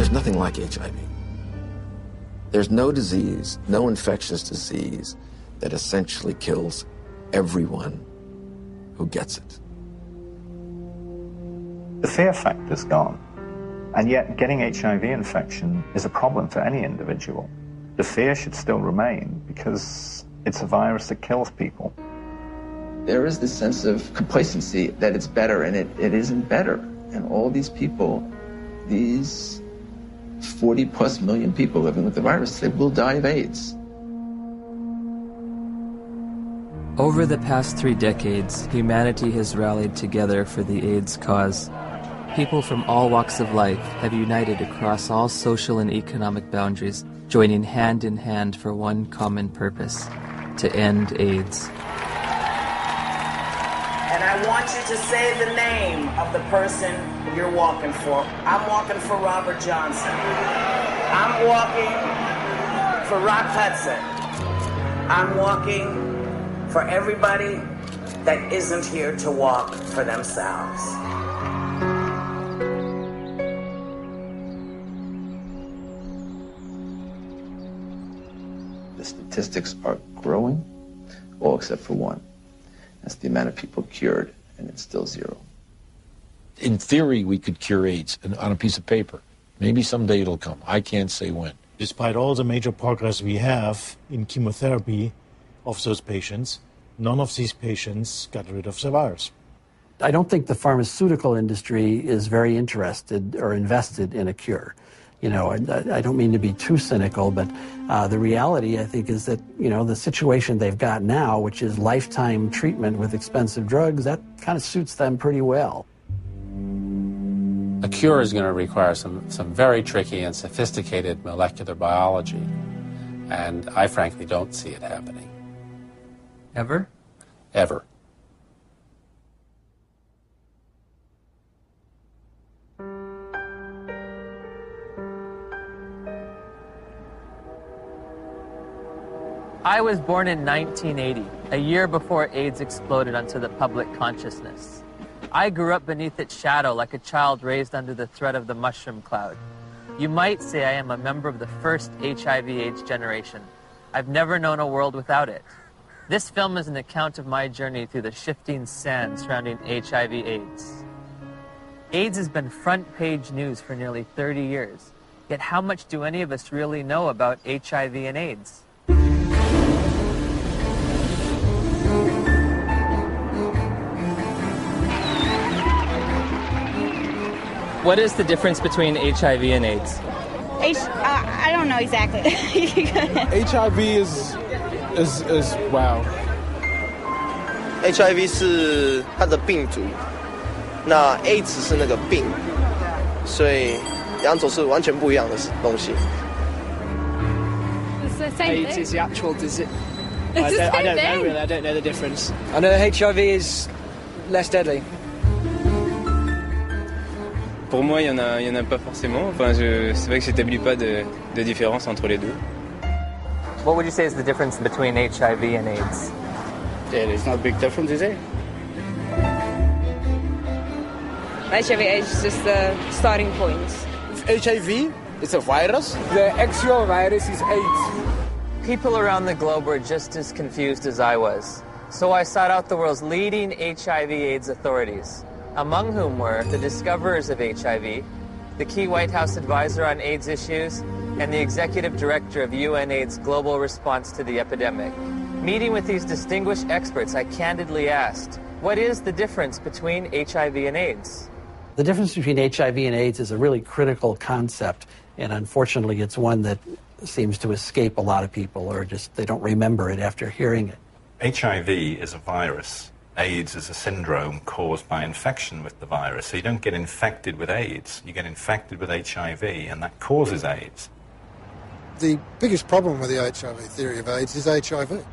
There's nothing like HIV. There's no disease, no infectious disease that essentially kills everyone who gets it. The fear factor's gone, and yet getting HIV infection is a problem for any individual. The fear should still remain because it's a virus that kills people. There is this sense of complacency that it's better, and it isn't better. And all these people, these 40+ million people living with the virus, they will die of AIDS. Over the past 3 decades, humanity has rallied together for the AIDS cause. People from all walks of life have united across all social and economic boundaries, joining hand in hand for one common purpose: to end AIDS. And I want you to say the name of the person you're walking for. I'm walking for Robert Johnson. I'm walking for Rock Hudson. I'm walking for everybody that isn't here to walk for themselves. The statistics are growing, all except for one. That's the amount of people cured, and it's still 0. In theory, we could cure AIDS on a piece of paper. Maybe someday it'll come. I can't say when. Despite all the major progress we have in chemotherapy of those patients, none of these patients got rid of the virus. I don't think the pharmaceutical industry is very interested or invested in a cure. You know, I don't mean to be too cynical, but the reality, I think, is that, you know, the situation they've got now, which is lifetime treatment with expensive drugs, that kind of suits them pretty well. A cure is going to require some very tricky and sophisticated molecular biology, and I frankly don't see it happening. Ever? Ever. I was born in 1980, a year before AIDS exploded onto the public consciousness. I grew up beneath its shadow like a child raised under the threat of the mushroom cloud. You might say I am a member of the first HIV/AIDS generation. I've never known a world without it. This film is an account of my journey through the shifting sand surrounding HIV/AIDS. AIDS has been front-page news for nearly 30 years. Yet how much do any of us really know about HIV and AIDS? What is the difference between HIV and AIDS? I don't know exactly. HIV is wow. HIV 是它的病毒，那 AIDS 是那个病，所以两种是完全不一样的东西。It's the same AIDS thing. is the actual disease. It's the same I don't know thing. really. I don't know the difference. I know HIV is less deadly. Pour moi, il y en a pas forcément. Enfin, c'est vrai que j'établis pas de différence entre les deux. What would you say is the difference between HIV and AIDS? Yeah, there's not a big difference, is it? HIV/AIDS is just the starting point. HIV, it's a virus. The actual virus is AIDS. People around the globe were just as confused as I was. So I sought out the world's leading HIV/AIDS authorities, among whom were the discoverers of HIV, the key White House advisor on AIDS issues, and the executive director of UNAIDS' global response to the epidemic. Meeting with these distinguished experts, I candidly asked, what is the difference between HIV and AIDS? The difference between HIV and AIDS is a really critical concept, and unfortunately it's one that seems to escape a lot of people, or just they don't remember it after hearing it. HIV is a virus. AIDS is a syndrome caused by infection with the virus. So you don't get infected with AIDS, you get infected with HIV, and that causes AIDS. The biggest problem with the HIV theory of AIDS is HIV.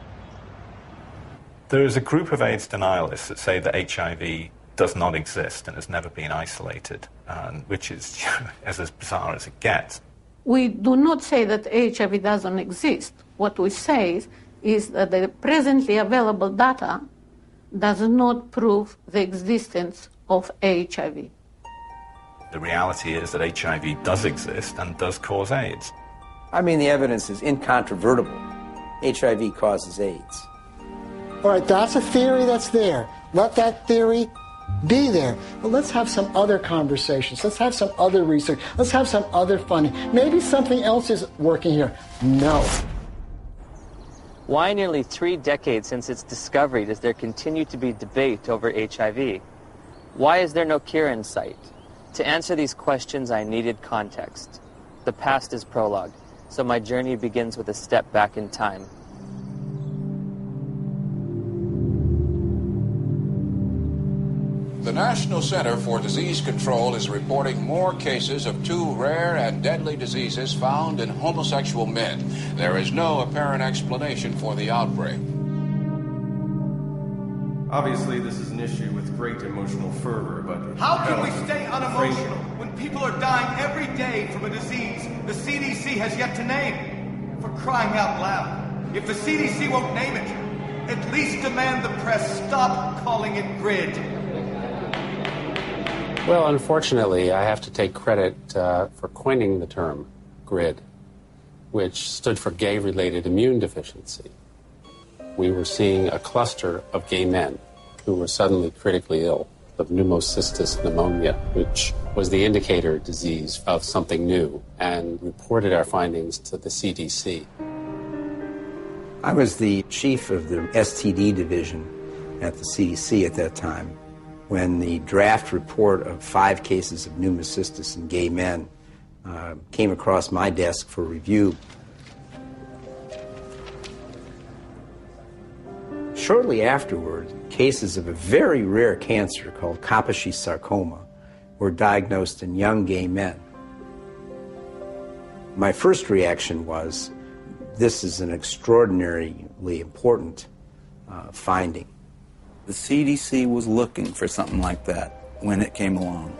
There is a group of AIDS denialists that say that HIV does not exist and has never been isolated, which is as bizarre as it gets. We do not say that HIV doesn't exist. What we say is that the presently available data does not prove the existence of HIV. The reality is that HIV does exist and does cause AIDS. I mean, the evidence is incontrovertible. HIV causes AIDS. All right, that's a theory that's there. Let that theory be there. But let's have some other conversations. Let's have some other research. Let's have some other funding. Maybe something else is working here. No. Why nearly 3 decades since its discovery does there continue to be debate over HIV? Why is there no cure in sight? To answer these questions, I needed context. The past is prologue, so my journey begins with a step back in time. The National Center for Disease Control is reporting more cases of 2 rare and deadly diseases found in homosexual men. There is no apparent explanation for the outbreak. Obviously, this is an issue with great emotional fervor, but... How can we stay unemotional when people are dying every day from a disease the CDC has yet to name? For crying out loud, if the CDC won't name it, at least demand the press stop calling it GRID. Well, unfortunately, I have to take credit for coining the term GRID, which stood for gay-related immune deficiency. We were seeing a cluster of gay men who were suddenly critically ill of pneumocystis pneumonia, which was the indicator disease of something new, and reported our findings to the CDC. I was the chief of the STD division at the CDC at that time when the draft report of 5 cases of pneumocystis in gay men came across my desk for review. Shortly afterward, cases of a very rare cancer called Kaposi sarcoma were diagnosed in young gay men. My first reaction was, this is an extraordinarily important finding. The CDC was looking for something like that when it came along.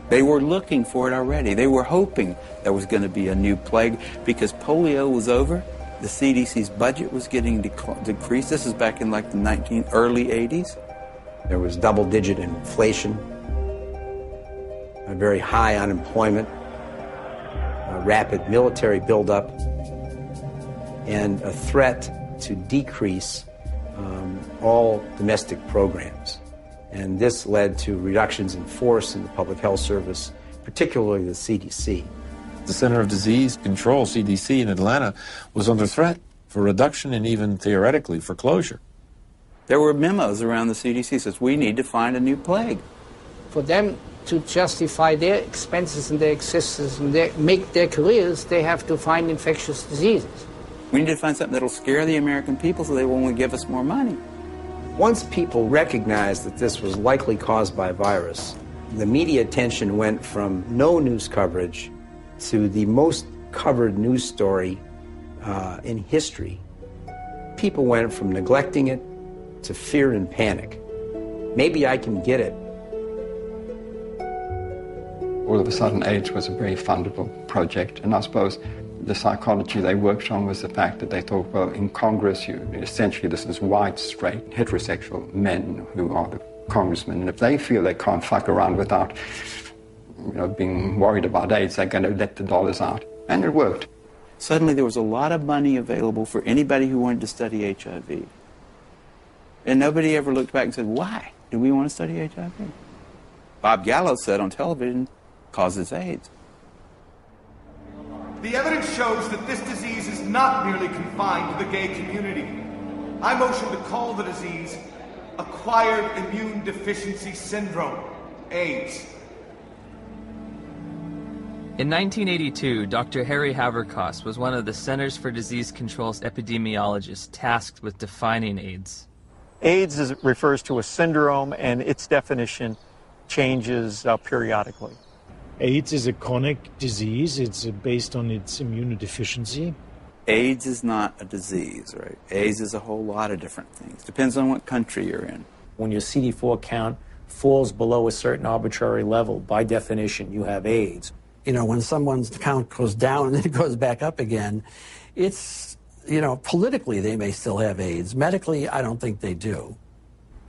They were looking for it already. They were hoping there was going to be a new plague because polio was over. The CDC's budget was getting decreased. This is back in like the early 80s. There was double-digit inflation, a very high unemployment, a rapid military buildup, and a threat to decrease all domestic programs. And this led to reductions in force in the public health service, particularly the CDC. The Center of Disease Control, CDC, in Atlanta was under threat for reduction and even theoretically for closure. There were memos around the CDC says we need to find a new plague. For them to justify their expenses and their existence and make their careers, they have to find infectious diseases. We need to find something that'll scare the American people so they will only give us more money. Once people recognized that this was likely caused by a virus, the media attention went from no news coverage to the most covered news story in history. People went from neglecting it to fear and panic. Maybe I can get it. All of a sudden, AIDS was a very fundable project, and I suppose the psychology they worked on was the fact that they thought, well, in Congress, essentially this is white, straight, heterosexual men who are the congressmen, and if they feel they can't fuck around without being worried about AIDS, they're going to let the dollars out. And it worked. Suddenly there was a lot of money available for anybody who wanted to study HIV. And nobody ever looked back and said, why do we want to study HIV? Bob Gallo said on television, causes AIDS. The evidence shows that this disease is not merely confined to the gay community. I motion to call the disease Acquired Immune Deficiency Syndrome, AIDS. In 1982, Dr. Harry Haverkos was one of the Centers for Disease Control's epidemiologists tasked with defining AIDS. AIDS refers to a syndrome, and its definition changes periodically. AIDS is a chronic disease. It's based on its immunodeficiency. AIDS is not a disease, right? AIDS is a whole lot of different things. Depends on what country you're in. When your CD4 count falls below a certain arbitrary level, by definition, you have AIDS. When someone's count goes down and then it goes back up again, it's, politically they may still have AIDS. Medically, I don't think they do.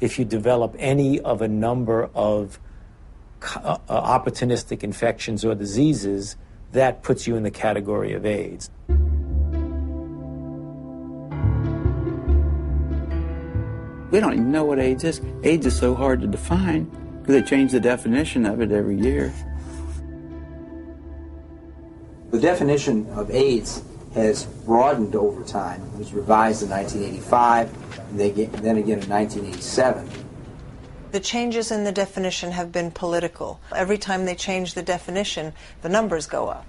If you develop any of a number of opportunistic infections or diseases, that puts you in the category of AIDS. We don't even know what AIDS is. AIDS is so hard to define because they change the definition of it every year. The definition of AIDS has broadened over time. It was revised in 1985, and then again in 1987. The changes in the definition have been political. Every time they change the definition, the numbers go up.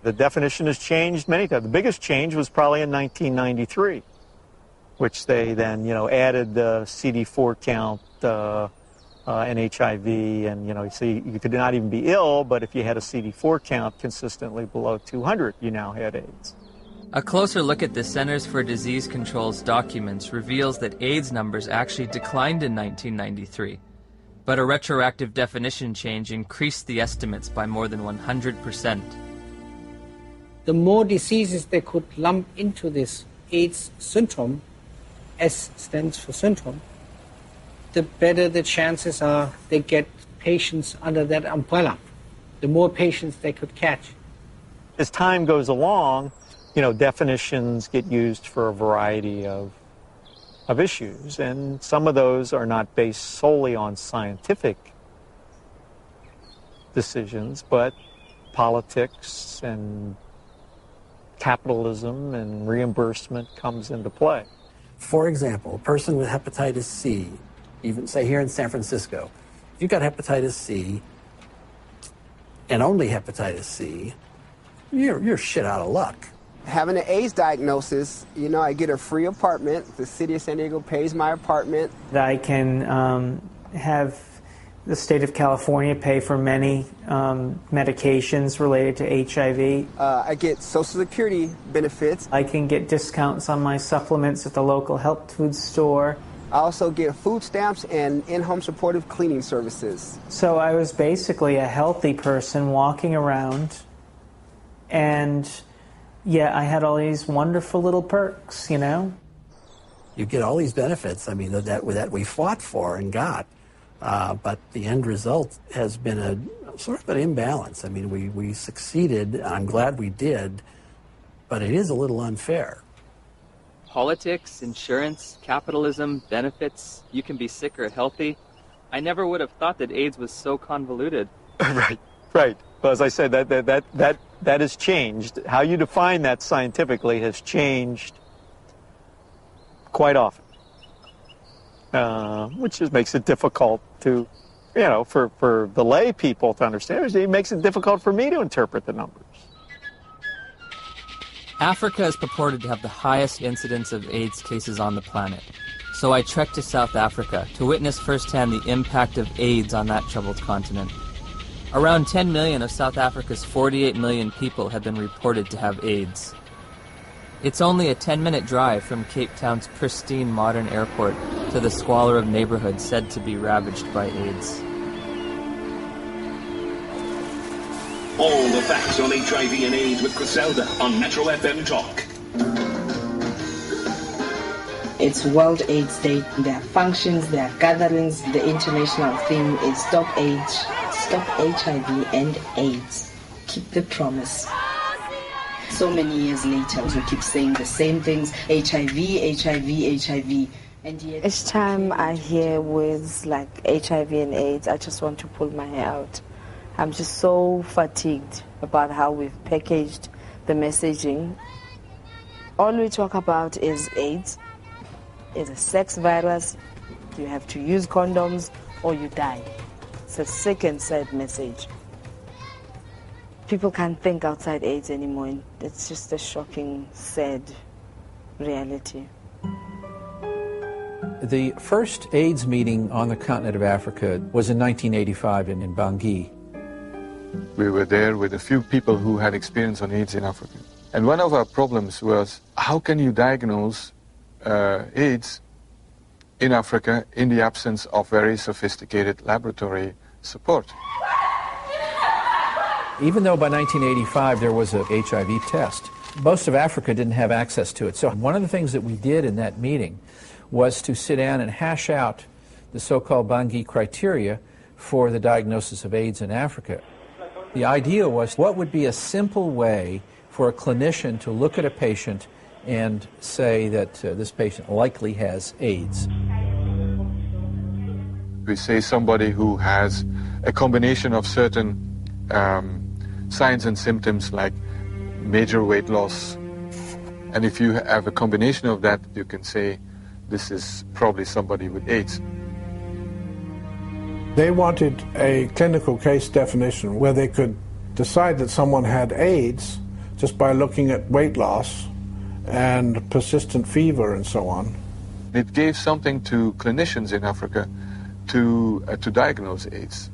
The definition has changed many times. The biggest change was probably in 1993, which they then, added the CD4 count and HIV, and, so you could not even be ill, but if you had a CD4 count consistently below 200, you now had AIDS. A closer look at the Centers for Disease Control's documents reveals that AIDS numbers actually declined in 1993, but a retroactive definition change increased the estimates by more than 100%. The more diseases they could lump into this AIDS syndrome, S stands for syndrome, the better the chances are they get patients under that umbrella, the more patients they could catch. As time goes along, definitions get used for a variety of issues, and some of those are not based solely on scientific decisions, but politics and capitalism and reimbursement comes into play. For example, a person with hepatitis C, even say here in San Francisco, if you've got hepatitis C and only hepatitis C, you're shit out of luck. Having an AIDS diagnosis, I get a free apartment. The city of San Diego pays my apartment. I can have the state of California pay for many medications related to HIV. I get Social Security benefits. I can get discounts on my supplements at the local health food store. I also get food stamps and in-home supportive cleaning services. So I was basically a healthy person walking around, and I had all these wonderful little perks, You get all these benefits, that we fought for and got. But the end result has been a sort of an imbalance. We succeeded. I'm glad we did, but it is a little unfair. Politics, insurance, capitalism, benefits, you can be sick or healthy. I never would have thought that AIDS was so convoluted. Right. Well, as I said, that has changed. How you define that scientifically has changed quite often. Which just makes it difficult to, for the lay people to understand. It makes it difficult for me to interpret the numbers. Africa is purported to have the highest incidence of AIDS cases on the planet. So I trekked to South Africa to witness firsthand the impact of AIDS on that troubled continent. Around 10 million of South Africa's 48 million people have been reported to have AIDS. It's only a 10-minute drive from Cape Town's pristine modern airport to the squalor of neighborhoods said to be ravaged by AIDS. All the facts on HIV and AIDS with Griselda on Metro FM Talk. It's World AIDS Day. There are functions, there are gatherings. The international theme is Stop AIDS, Stop HIV and AIDS. Keep the promise. So many years later, we keep saying the same things, HIV, HIV, HIV. And yet, each time I hear words like HIV and AIDS, I just want to pull my hair out. I'm just so fatigued about how we've packaged the messaging. All we talk about is AIDS. It's a sex virus. You have to use condoms or you die. It's a sick and sad message. People can't think outside AIDS anymore. It's just a shocking, sad reality. The first AIDS meeting on the continent of Africa was in 1985 in Bangui. We were there with a few people who had experience on AIDS in Africa. And one of our problems was, how can you diagnose AIDS in Africa in the absence of very sophisticated laboratory support? Even though by 1985 there was a HIV test, most of Africa didn't have access to it. So one of the things that we did in that meeting was to sit down and hash out the so-called Bangui criteria for the diagnosis of AIDS in Africa. The idea was, what would be a simple way for a clinician to look at a patient and say that this patient likely has AIDS? We say somebody who has a combination of certain signs and symptoms like major weight loss. And if you have a combination of that, you can say this is probably somebody with AIDS. They wanted a clinical case definition where they could decide that someone had AIDS just by looking at weight loss and persistent fever and so on. It gave something to clinicians in Africa to diagnose AIDS.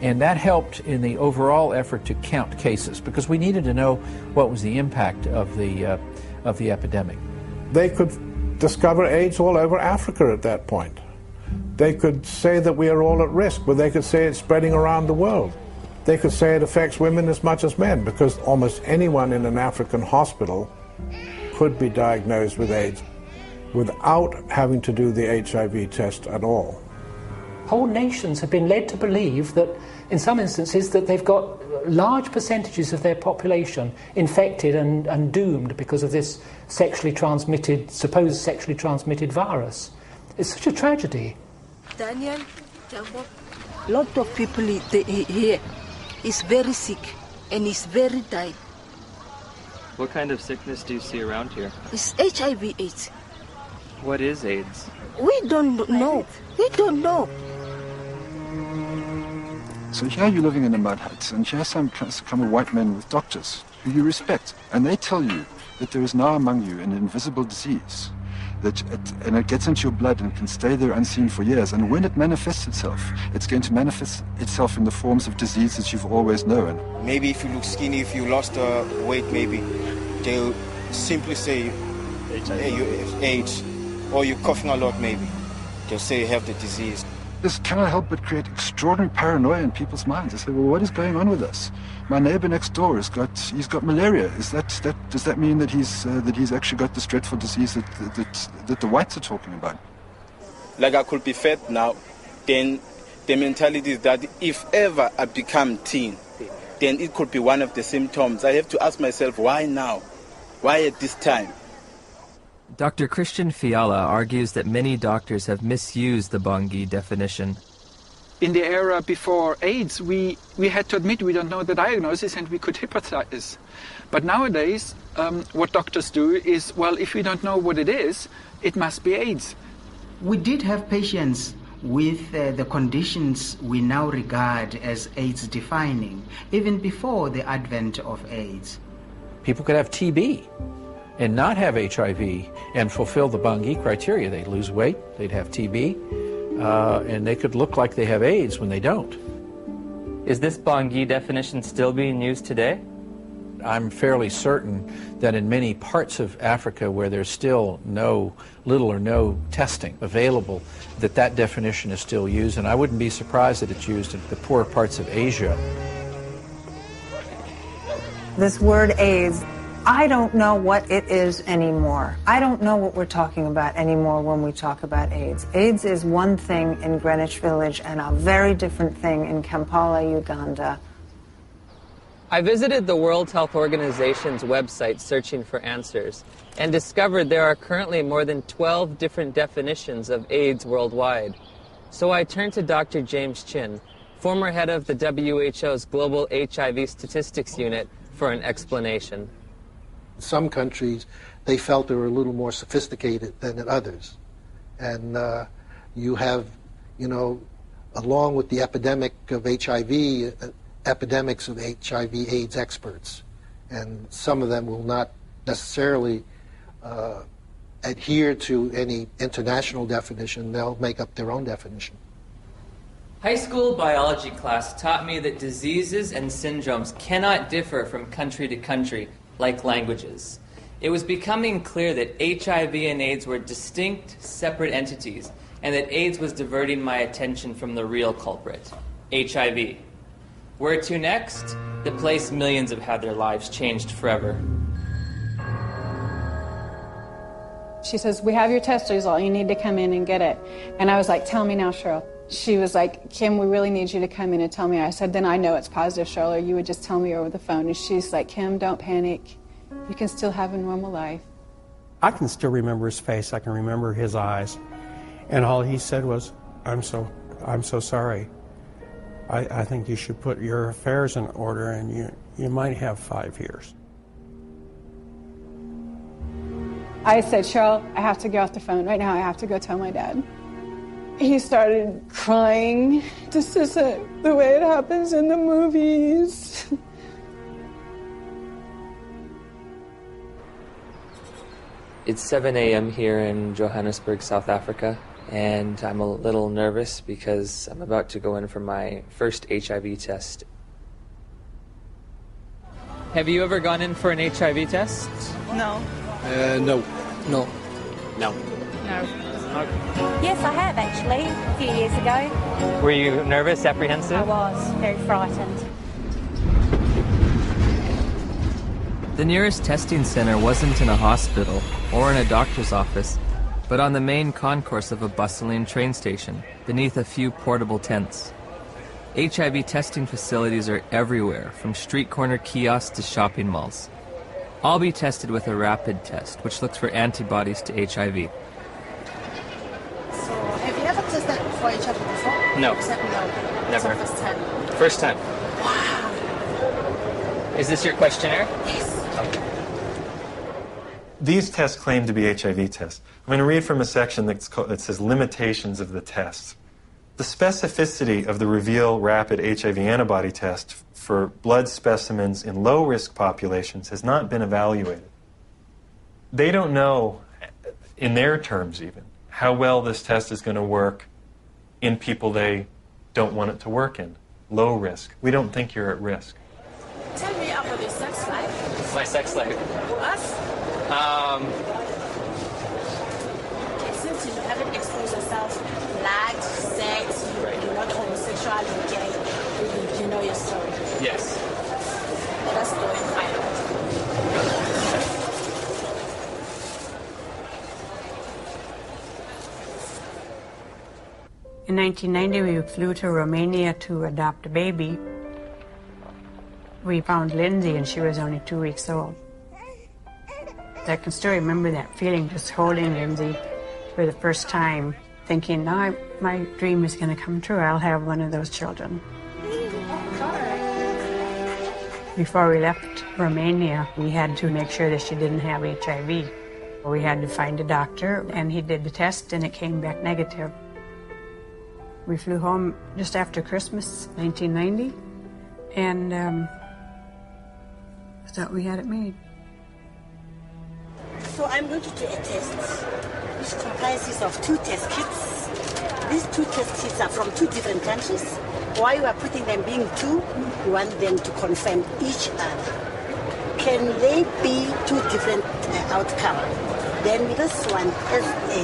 And that helped in the overall effort to count cases, because we needed to know what was the impact of the epidemic. They could discover AIDS all over Africa at that point. They could say that we are all at risk, but they could say it's spreading around the world. They could say it affects women as much as men, because almost anyone in an African hospital could be diagnosed with AIDS without having to do the HIV test at all. Whole nations have been led to believe that, in some instances, that they've got large percentages of their population infected and doomed because of this supposed sexually transmitted virus. It's such a tragedy. Daniel, a lot of people here is very sick and is very dying. What kind of sickness do you see around here? It's HIV/AIDS. What is AIDS? We don't know. We don't know. So here you're living in a mud hut, and here some kind of white men with doctors who you respect, and they tell you that there is now among you an invisible disease, and it gets into your blood and can stay there unseen for years, and when it manifests itself, it's going to manifest itself in the forms of diseases you've always known. Maybe if you look skinny, if you lost weight, maybe they'll simply say hey, you have AIDS, or you're coughing a lot, maybe they'll say you have the disease. This cannot help but create extraordinary paranoia in people's minds. They say, well, what is going on with us? My neighbor next door he's got malaria. Does that mean that he's actually got this dreadful disease that the whites are talking about? Like I could be fat now, then the mentality is that if ever I become teen, then it could be one of the symptoms. I have to ask myself, why now? Why at this time? Dr. Christian Fiala argues that many doctors have misused the Bangui definition. In the era before AIDS, we had to admit we don't know the diagnosis and we could hypothesize. But nowadays, what doctors do is, well, if we don't know what it is, it must be AIDS. We did have patients with the conditions we now regard as AIDS defining, even before the advent of AIDS. People could have TB and not have HIV and fulfill the Bangui criteria. They'd lose weight, they'd have TB, and they could look like they have AIDS when they don't. Is this Bangui definition still being used today? I'm fairly certain that in many parts of Africa where there's still little or no testing available, that definition is still used, and I wouldn't be surprised that it's used in the poorer parts of Asia. This word AIDS, I don't know what it is anymore. I don't know what we're talking about anymore when we talk about AIDS. AIDS is one thing in Greenwich Village and a very different thing in Kampala, Uganda. I visited the World Health Organization's website searching for answers and discovered there are currently more than 12 different definitions of AIDS worldwide. So I turned to Dr. James Chin, former head of the WHO's Global HIV Statistics Unit, for an explanation. In some countries, they felt they were a little more sophisticated than in others. And you have, along with the epidemic of HIV, epidemics of HIV/AIDS experts. And some of them will not necessarily adhere to any international definition. They'll make up their own definition. High school biology class taught me that diseases and syndromes cannot differ from country to country like languages. It was becoming clear that HIV and AIDS were distinct, separate entities, and that AIDS was diverting my attention from the real culprit, HIV. Where to next? The place millions have had their lives changed forever. She says, we have your test result, you need to come in and get it. And I was like, tell me now, Cheryl. she was like, Kim, we really need you to come in and tell me. I said, then I know it's positive, Charlotte. You would just tell me over the phone. And she's like, Kim, don't panic. You can still have a normal life. I can still remember his face. I can remember his eyes. And all he said was, I'm so sorry. I think you should put your affairs in order, and you might have 5 years. I said, Cheryl, I have to get off the phone right now. I have to go tell my dad. He started crying. This isn't the way it happens in the movies. It's 7 a.m. here in Johannesburg, South Africa, and I'm a little nervous because I'm about to go in for my first HIV test. Have you ever gone in for an HIV test? No. No. No. No. No. Yes, I have actually, a few years ago. Were you nervous, apprehensive? I was, very frightened. The nearest testing center wasn't in a hospital or in a doctor's office, but on the main concourse of a bustling train station, beneath a few portable tents. HIV testing facilities are everywhere, from street corner kiosks to shopping malls. I'll be tested with a rapid test, which looks for antibodies to HIV. So, have you ever tested for HIV before? No. Except no. Never. It's the first time. First time. Wow. Is this your questionnaire? Yes. Okay. These tests claim to be HIV tests. I'm going to read from a section that says limitations of the tests. The specificity of the Reveal Rapid HIV Antibody Test for blood specimens in low-risk populations has not been evaluated. They don't know, in their terms even, how well this test is going to work in people they don't want it to work in. Low risk. We don't think you're at risk. Tell me about your sex life. My sex life? Us? Since you haven't exposed yourself, lied, sex, you're not homosexual, you're gay, you know your story. Yes. Let us go and find out. In 1990, we flew to Romania to adopt a baby. We found Lindsay, and she was only 2 weeks old. I can still remember that feeling, just holding Lindsay for the first time, thinking, now my dream is going to come true. I'll have one of those children. Before we left Romania, we had to make sure that she didn't have HIV. We had to find a doctor, and he did the test, and it came back negative. We flew home just after Christmas, 1990, and thought we had it made. So I'm going to do a test, which comprises of 2 test kits. These 2 test kits are from 2 different countries. Why you are putting them being 2, you want them to confirm each other. Can they be 2 different outcomes? Then this one has a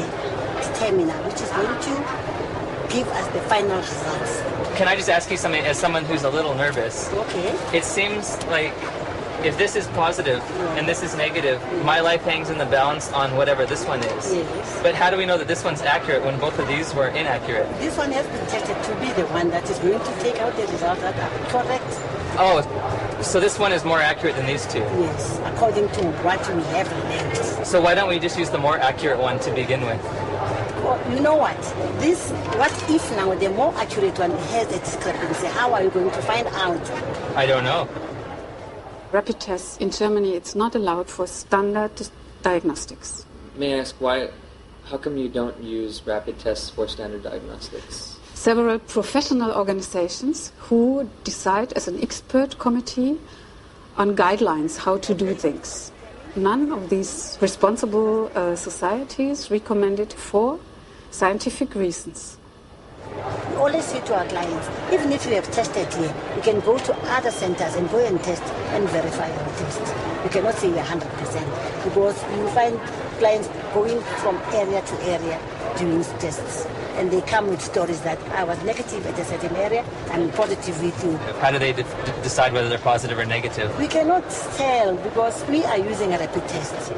determiner, which is going to give us the final results. Can I just ask you something, as someone who's a little nervous? Okay. It seems like if this is positive and this is negative, my life hangs in the balance on whatever this one is. Yes. But how do we know that this one's accurate when both of these were inaccurate? This one has been tested to be the one that is going to take out the results that are correct. Oh, so this one is more accurate than these 2? Yes, according to what we have remained. So why don't we just use the more accurate one to begin with? Well, you know what? What if now the more accurate one has a discrepancy? How are you going to find out? I don't know. Rapid tests in Germany, it's not allowed for standard diagnostics. May I ask why? How come you don't use rapid tests for standard diagnostics? Several professional organizations who decide as an expert committee on guidelines how to do things. None of these responsible societies recommend it for scientific reasons. We always say to our clients, even if you have tested here, you can go to other centers and go and test and verify your test. You cannot say you're 100% because you find clients going from area to area doing tests. And they come with stories that I was negative at a certain area, I'm positive with you. How do they decide whether they're positive or negative? We cannot tell because we are using a rapid test.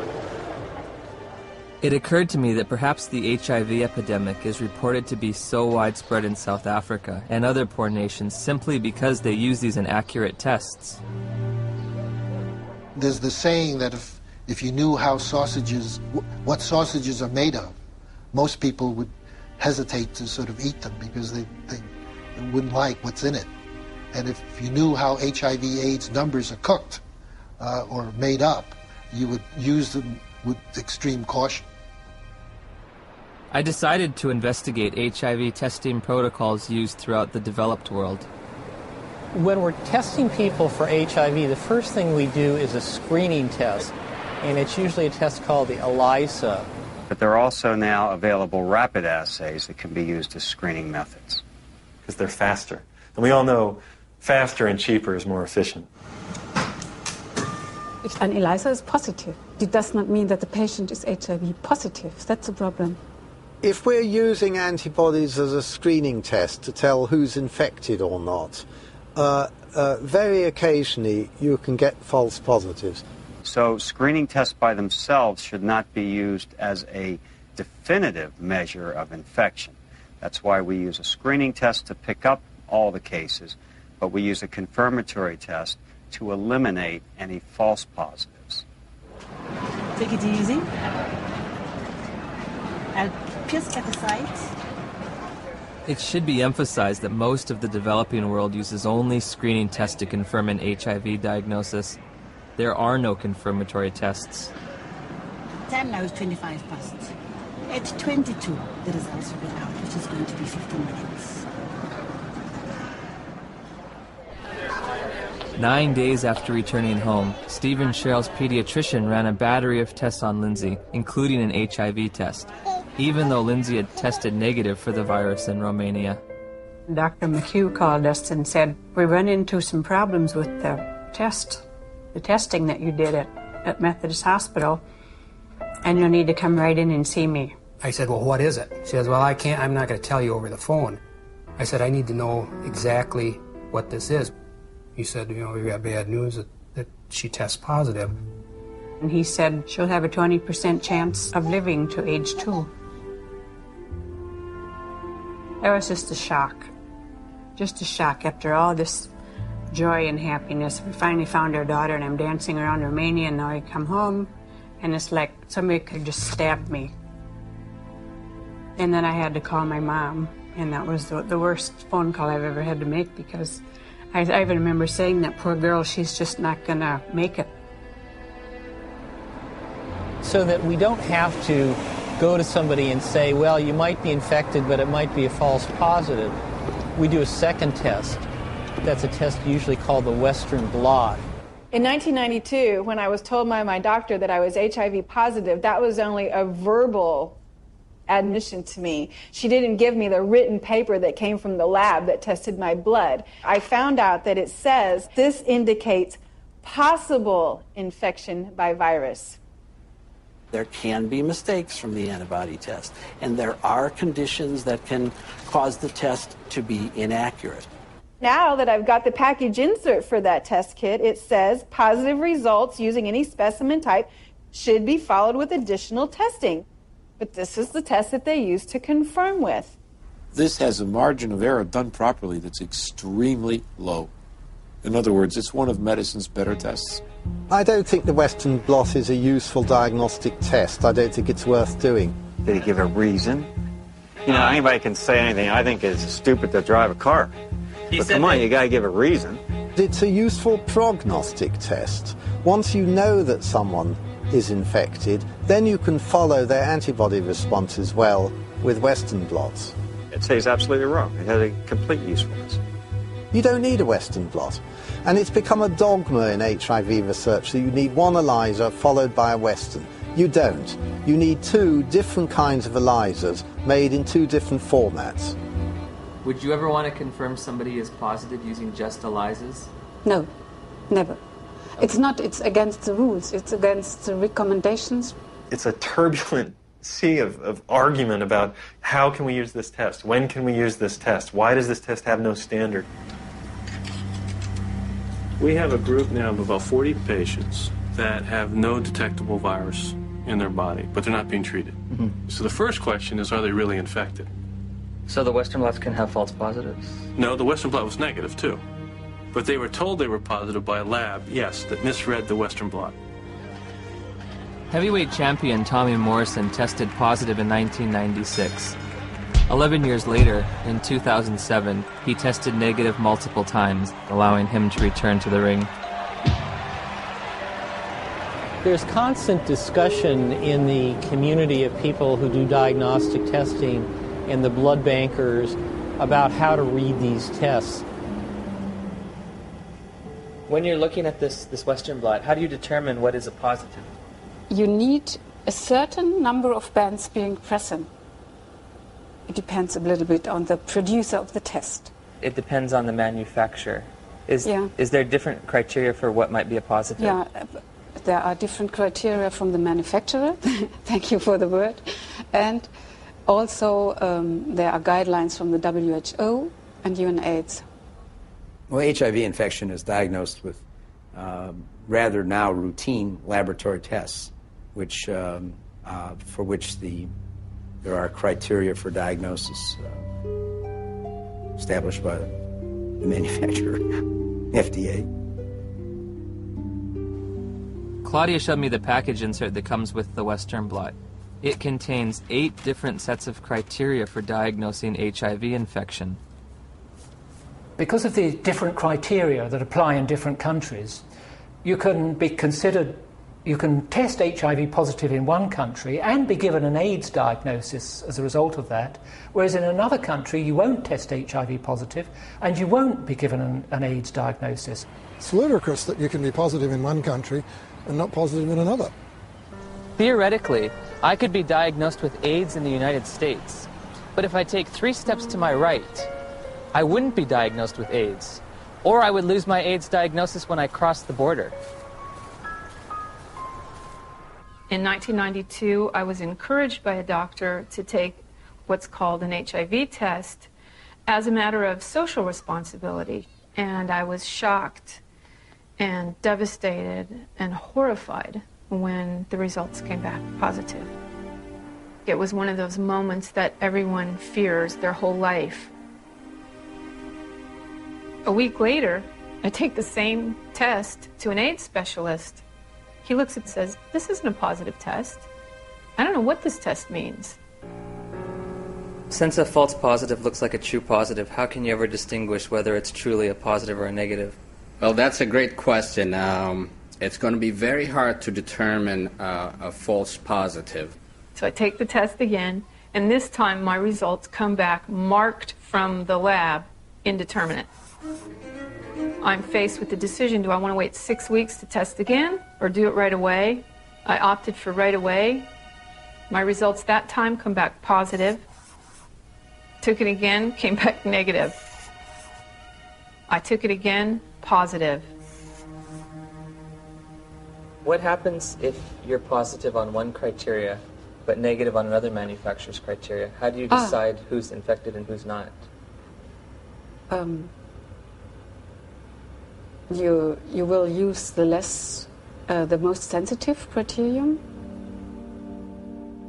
It occurred to me that perhaps the HIV epidemic is reported to be so widespread in South Africa and other poor nations simply because they use these inaccurate tests. There's the saying that if you knew how what sausages are made of, most people would hesitate to sort of eat them because they wouldn't like what's in it. And if you knew how HIV/AIDS numbers are cooked or made up, you would use them with extreme caution. I decided to investigate HIV testing protocols used throughout the developed world. When we're testing people for HIV, the first thing we do is a screening test, and it's usually a test called the ELISA. But there are also now available rapid assays that can be used as screening methods. Because they're faster. And we all know faster and cheaper is more efficient. If an ELISA is positive, it does not mean that the patient is HIV positive. That's a problem. If we're using antibodies as a screening test to tell who's infected or not, very occasionally you can get false positives. So screening tests by themselves should not be used as a definitive measure of infection. That's why we use a screening test to pick up all the cases, but we use a confirmatory test to eliminate any false positives. Take it easy. I'll pierce at the site. It should be emphasized that most of the developing world uses only screening tests to confirm an HIV diagnosis. There are no confirmatory tests. Time now is 25 past. At 22, the results will be out, which is going to be 15 minutes. 9 days after returning home, Steve and Cheryl's pediatrician ran a battery of tests on Lindsay, including an HIV test, even though Lindsay had tested negative for the virus in Romania. Dr. McHugh called us and said, we run into some problems with the testing that you did at Methodist Hospital, and you'll need to come right in and see me. I said, well, what is it? She says, well, I'm not going to tell you over the phone. I said, I need to know exactly what this is. He said, we got bad news that she tests positive. And he said she'll have a 20% chance of living to age 2. It was just a shock. Just a shock after all this joy and happiness. We finally found our daughter, and I'm dancing around Romania, and now I come home, and it's like somebody could just stab me. And then I had to call my mom, and that was the worst phone call I've ever had to make, because I even remember saying, that poor girl, she's just not going to make it. So that we don't have to go to somebody and say, well, you might be infected, but it might be a false positive. We do a second test. That's a test usually called the Western blot. In 1992, when I was told by my doctor that I was HIV positive, that was only a verbal admission to me. She didn't give me the written paper that came from the lab that tested my blood. I found out that it says this indicates possible infection by virus. There can be mistakes from the antibody test, and there are conditions that can cause the test to be inaccurate. Now that I've got the package insert for that test kit, it says positive results using any specimen type should be followed with additional testing. But this is the test that they use to confirm with. This has a margin of error done properly that's extremely low. In other words, it's one of medicine's better tests. I don't think the Western blot is a useful diagnostic test. I don't think it's worth doing. Did he give a reason? Anybody can say anything. I think it's stupid to drive a car. But come on, you got to give a reason. It's a useful prognostic test. Once you know that someone is infected, then you can follow their antibody response as well with Western blots. I'd say he's absolutely wrong. It has a complete usefulness. You don't need a Western blot. And it's become a dogma in HIV research that you need one ELISA followed by a Western. You don't. You need 2 different kinds of ELISAs made in 2 different formats. Would you ever want to confirm somebody is positive using just ELISAs? No, never. It's against the rules. It's against the recommendations. It's a turbulent sea of argument about how can we use this test? When can we use this test? Why does this test have no standard? We have a group now of about 40 patients that have no detectable virus in their body, but they're not being treated. So the first question is, are they really infected? So the Western blots can have false positives? No, the Western blot was negative too. But they were told they were positive by a lab, yes, that misread the Western blot. Heavyweight champion Tommy Morrison tested positive in 1996. 11 years later, in 2007, he tested negative multiple times, allowing him to return to the ring. There's constant discussion in the community of people who do diagnostic testing and the blood bankers about how to read these tests. When you're looking at this Western blot, how do you determine what is a positive? You need a certain number of bands being present. It depends a little bit on the producer of the test. It depends on the manufacturer. Is there different criteria for what might be a positive? Yeah, there are different criteria from the manufacturer. Thank you for the word. And also there are guidelines from the WHO and UNAIDS. Well, HIV infection is diagnosed with rather now routine laboratory tests, which for which there are criteria for diagnosis established by the manufacturer, FDA. Claudia showed me the package insert that comes with the Western blot. It contains 8 different sets of criteria for diagnosing HIV infection. Because of the different criteria that apply in different countries, you can be considered, you can test HIV positive in one country and be given an AIDS diagnosis as a result of that, whereas in another country you won't test HIV positive and you won't be given an AIDS diagnosis. It's ludicrous that you can be positive in one country and not positive in another. Theoretically, I could be diagnosed with AIDS in the United States, but if I take 3 steps to my right, I wouldn't be diagnosed with AIDS, or I would lose my AIDS diagnosis when I crossed the border. In 1992, I was encouraged by a doctor to take what's called an HIV test as a matter of social responsibility, and I was shocked and devastated and horrified when the results came back positive. It was one of those moments that everyone fears their whole life. A week later, I take the same test to an AIDS specialist. He looks and says, "This isn't a positive test. I don't know what this test means." Since a false positive looks like a true positive, how can you ever distinguish whether it's truly a positive or a negative? Well, that's a great question. It's going to be very hard to determine a false positive. So I take the test again, and this time my results come back marked from the lab, indeterminate. I'm faced with the decision, do I want to wait 6 weeks to test again or do it right away? I opted for right away. My results that time come back positive. Took it again, came back negative. I took it again, positive. What happens if you're positive on one criteria but negative on another manufacturer's criteria? How do you decide who's infected and who's not? You will use the most sensitive criterion.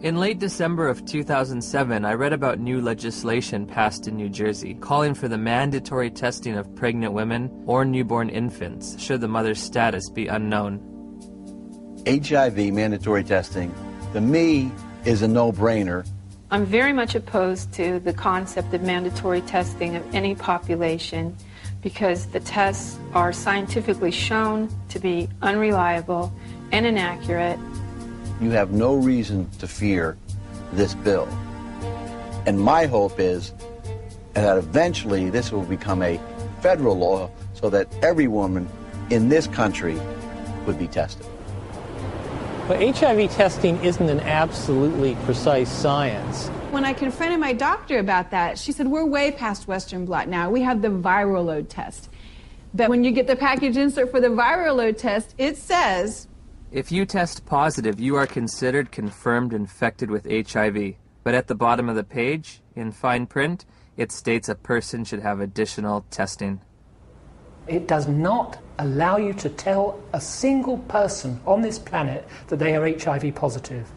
In late December of 2007, I read about new legislation passed in New Jersey calling for the mandatory testing of pregnant women or newborn infants should the mother's status be unknown. HIV mandatory testing, to me, is a no-brainer. I'm very much opposed to the concept of mandatory testing of any population because the tests are scientifically shown to be unreliable and inaccurate. You have no reason to fear this bill. And my hope is that eventually this will become a federal law so that every woman in this country would be tested. But HIV testing isn't an absolutely precise science. When I confronted my doctor about that, she said, we're way past Western blot now. We have the viral load test. But when you get the package insert for the viral load test, it says, if you test positive, you are considered confirmed infected with HIV. But at the bottom of the page, in fine print, it states a person should have additional testing. It does not allow you to tell a single person on this planet that they are HIV positive.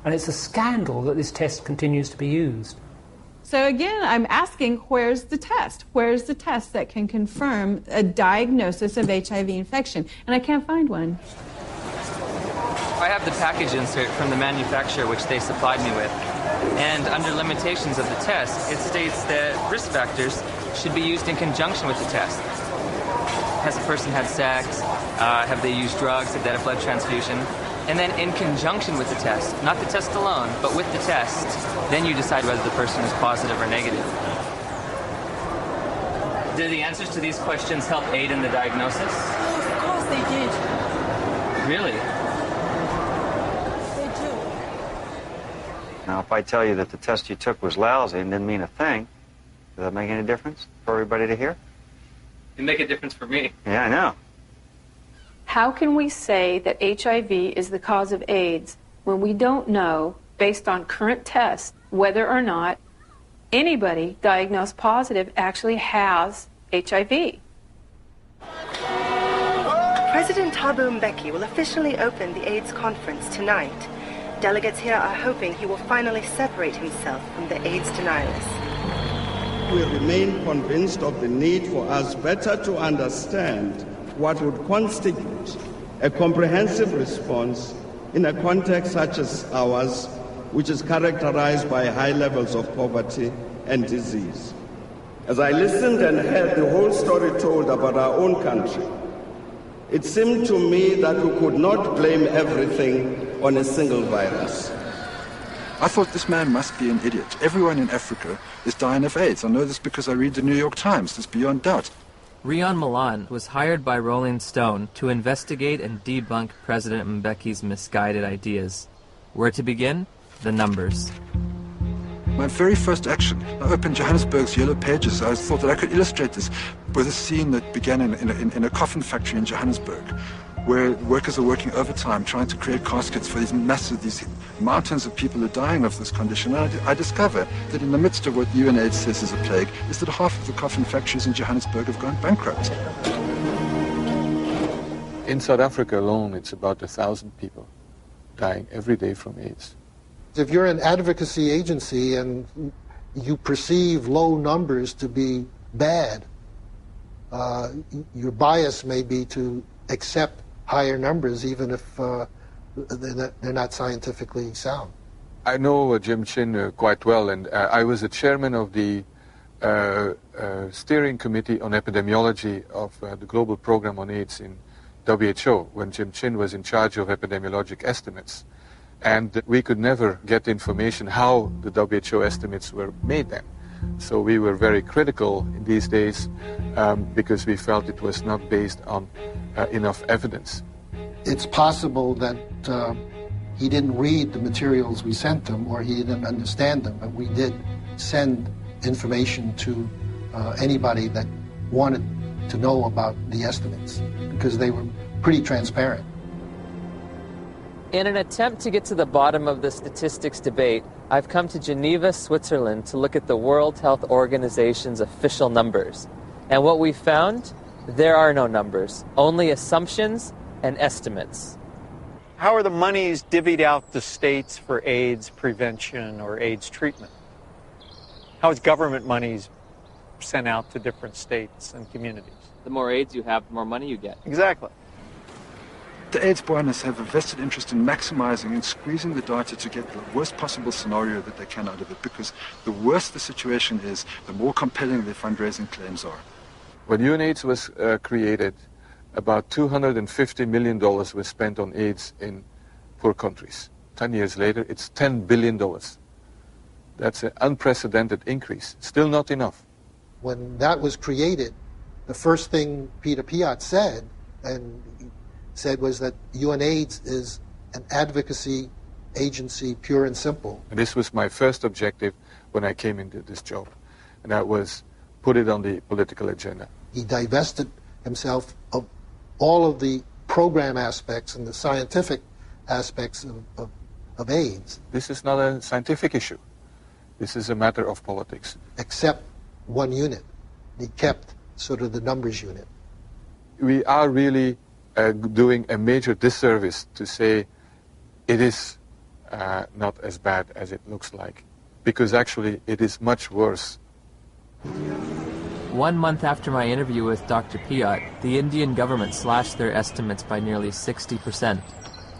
And it's a scandal that this test continues to be used. So again, I'm asking, where's the test? Where's the test that can confirm a diagnosis of HIV infection? And I can't find one. I have the package insert from the manufacturer which they supplied me with. And under limitations of the test, it states that risk factors should be used in conjunction with the test. Has a person had sex? Have they used drugs? Have they had a blood transfusion? And then in conjunction with the test, not the test alone, but with the test, then you decide whether the person is positive or negative. Do the answers to these questions help aid in the diagnosis? Oh, of course they did. Really? They do. Now, if I tell you that the test you took was lousy and didn't mean a thing, does that make any difference for everybody to hear? It'd make a difference for me. Yeah, I know. How can we say that HIV is the cause of AIDS when we don't know, based on current tests, whether or not anybody diagnosed positive actually has HIV? President Thabo Mbeki will officially open the AIDS conference tonight. Delegates here are hoping he will finally separate himself from the AIDS denialists. We remain convinced of the need for us better to understand what would constitute a comprehensive response in a context such as ours, which is characterized by high levels of poverty and disease. As I listened and heard the whole story told about our own country, it seemed to me that we could not blame everything on a single virus. I thought this man must be an idiot. Everyone in Africa is dying of AIDS. I know this because I read the New York Times. It's beyond doubt. Rion Milan was hired by Rolling Stone to investigate and debunk President Mbeki's misguided ideas. Where to begin? The numbers. My very first action, I opened Johannesburg's Yellow Pages. I thought that I could illustrate this with a scene that began in a coffin factory in Johannesburg, where workers are working overtime trying to create caskets for these mountains of people who are dying of this condition. And I discover that in the midst of what UNAIDS says is a plague, is that half of the coffin factories in Johannesburg have gone bankrupt. In South Africa alone, it's about 1,000 people dying every day from AIDS. If you're an advocacy agency and you perceive low numbers to be bad, your bias may be to accept higher numbers even if they're not scientifically sound. I know Jim Chin quite well, and I was the chairman of the steering committee on epidemiology of the global program on AIDS in WHO when Jim Chin was in charge of epidemiologic estimates. And we could never get information how the WHO estimates were made then. So we were very critical in these days because we felt it was not based on enough evidence. It's possible that he didn't read the materials we sent him or he didn't understand them, but we did send information to anybody that wanted to know about the estimates because they were pretty transparent. In an attempt to get to the bottom of the statistics debate, I've come to Geneva, Switzerland to look at the World Health Organization's official numbers. And what we found, there are no numbers, only assumptions and estimates. How are the monies divvied out to states for AIDS prevention or AIDS treatment? How is government monies sent out to different states and communities? The more AIDS you have, the more money you get. Exactly. The AIDS buoyaners have a vested interest in maximizing and squeezing the data to get the worst possible scenario that they can out of it, because the worse the situation is, the more compelling their fundraising claims are. When UNAIDS was created, about $250 million was spent on AIDS in poor countries. 10 years later, it's $10 billion. That's an unprecedented increase. Still not enough. When that was created, the first thing Peter Piot said was that UNAIDS is an advocacy agency, pure and simple. And this was my first objective when I came into this job, and that was put it on the political agenda. He divested himself of all of the program aspects and the scientific aspects of AIDS. This is not a scientific issue. This is a matter of politics. Except one unit. He kept sort of the numbers unit. we are really doing a major disservice to say it is not as bad as it looks like, because actually it is much worse. 1 month after my interview with Dr. Piot, the Indian government slashed their estimates by nearly 60%.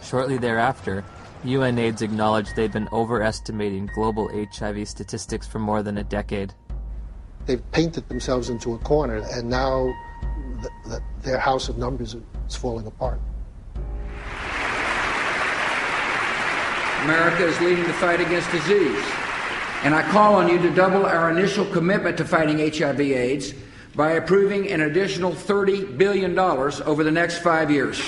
Shortly thereafter, UNAIDS acknowledged they'd been overestimating global HIV statistics for more than a decade. They've painted themselves into a corner, and now their house of numbers is falling apart. America is leading the fight against disease, and I call on you to double our initial commitment to fighting HIV/AIDS by approving an additional $30 billion over the next 5 years.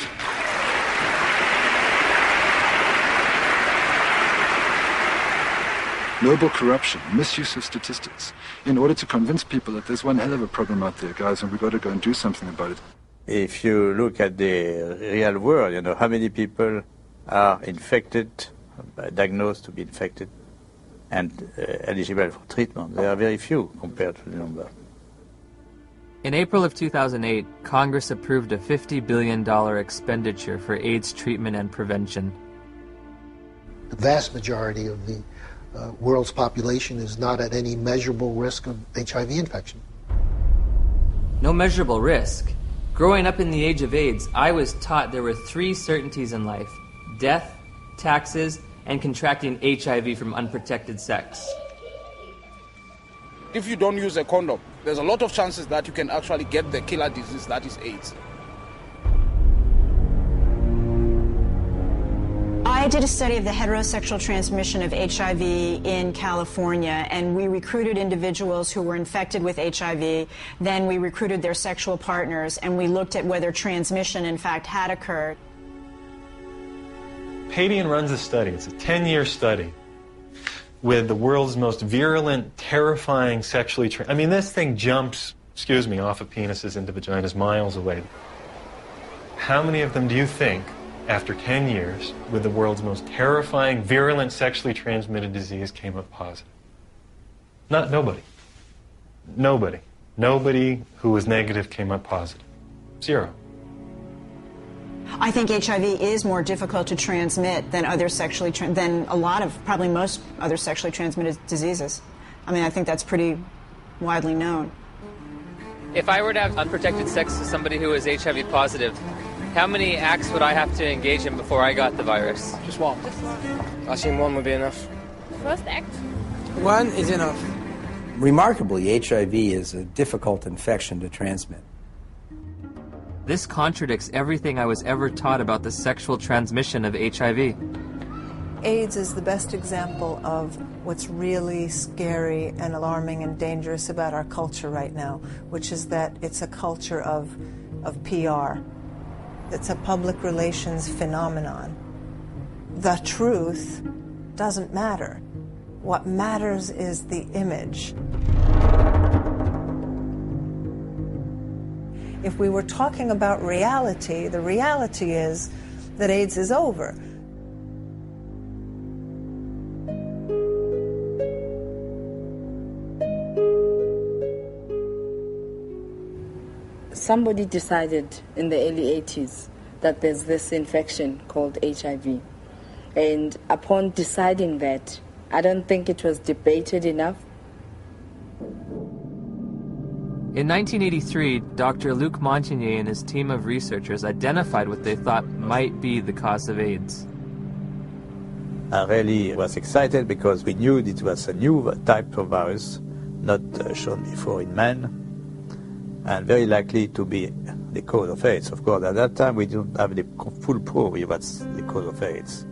Noble corruption, misuse of statistics, in order to convince people that there's one hell of a problem out there, guys, and we've got to go and do something about it. If you look at the real world, you know, how many people are infected, diagnosed to be infected, and eligible for treatment? There are very few compared to the number. In April of 2008, Congress approved a $50 billion expenditure for AIDS treatment and prevention. The vast majority of the world's population is not at any measurable risk of HIV infection. No measurable risk. Growing up in the age of AIDS, I was taught there were 3 certainties in life: death, taxes, and contracting HIV from unprotected sex. If you don't use a condom, there's a lot of chances that you can actually get the killer disease that is AIDS. I did a study of the heterosexual transmission of HIV in California, and we recruited individuals who were infected with HIV. Then we recruited their sexual partners, and we looked at whether transmission, in fact, had occurred. Padian runs a study. It's a 10-year study with the world's most virulent, terrifying sexually... I mean, this thing jumps, off of penises into vaginas miles away. How many of them do you think, after 10 years, with the world's most terrifying, virulent, sexually transmitted disease, came up positive? Nobody. Nobody. Nobody who was negative came up positive. 0. I think HIV is more difficult to transmit than probably most other sexually transmitted diseases. I mean, I think that's pretty widely known. If I were to have unprotected sex with somebody who is HIV positive, how many acts would I have to engage in before I got the virus? Just one. I think one would be enough. First act? One is enough. Remarkably, HIV is a difficult infection to transmit. This contradicts everything I was ever taught about the sexual transmission of HIV. AIDS is the best example of what's really scary and alarming and dangerous about our culture right now, which is that it's a culture of PR. It's a public relations phenomenon. The truth doesn't matter. What matters is the image. If we were talking about reality, the reality is that AIDS is over. Somebody decided in the early 80s that there's this infection called HIV. And upon deciding that, I don't think it was debated enough. In 1983, Dr. Luc Montagnier and his team of researchers identified what they thought might be the cause of AIDS. I really was excited because we knew it was a new type of virus, not shown before in men, and very likely to be the cause of AIDS. Of course, at that time we didn't have the full proof of what's the cause of AIDS.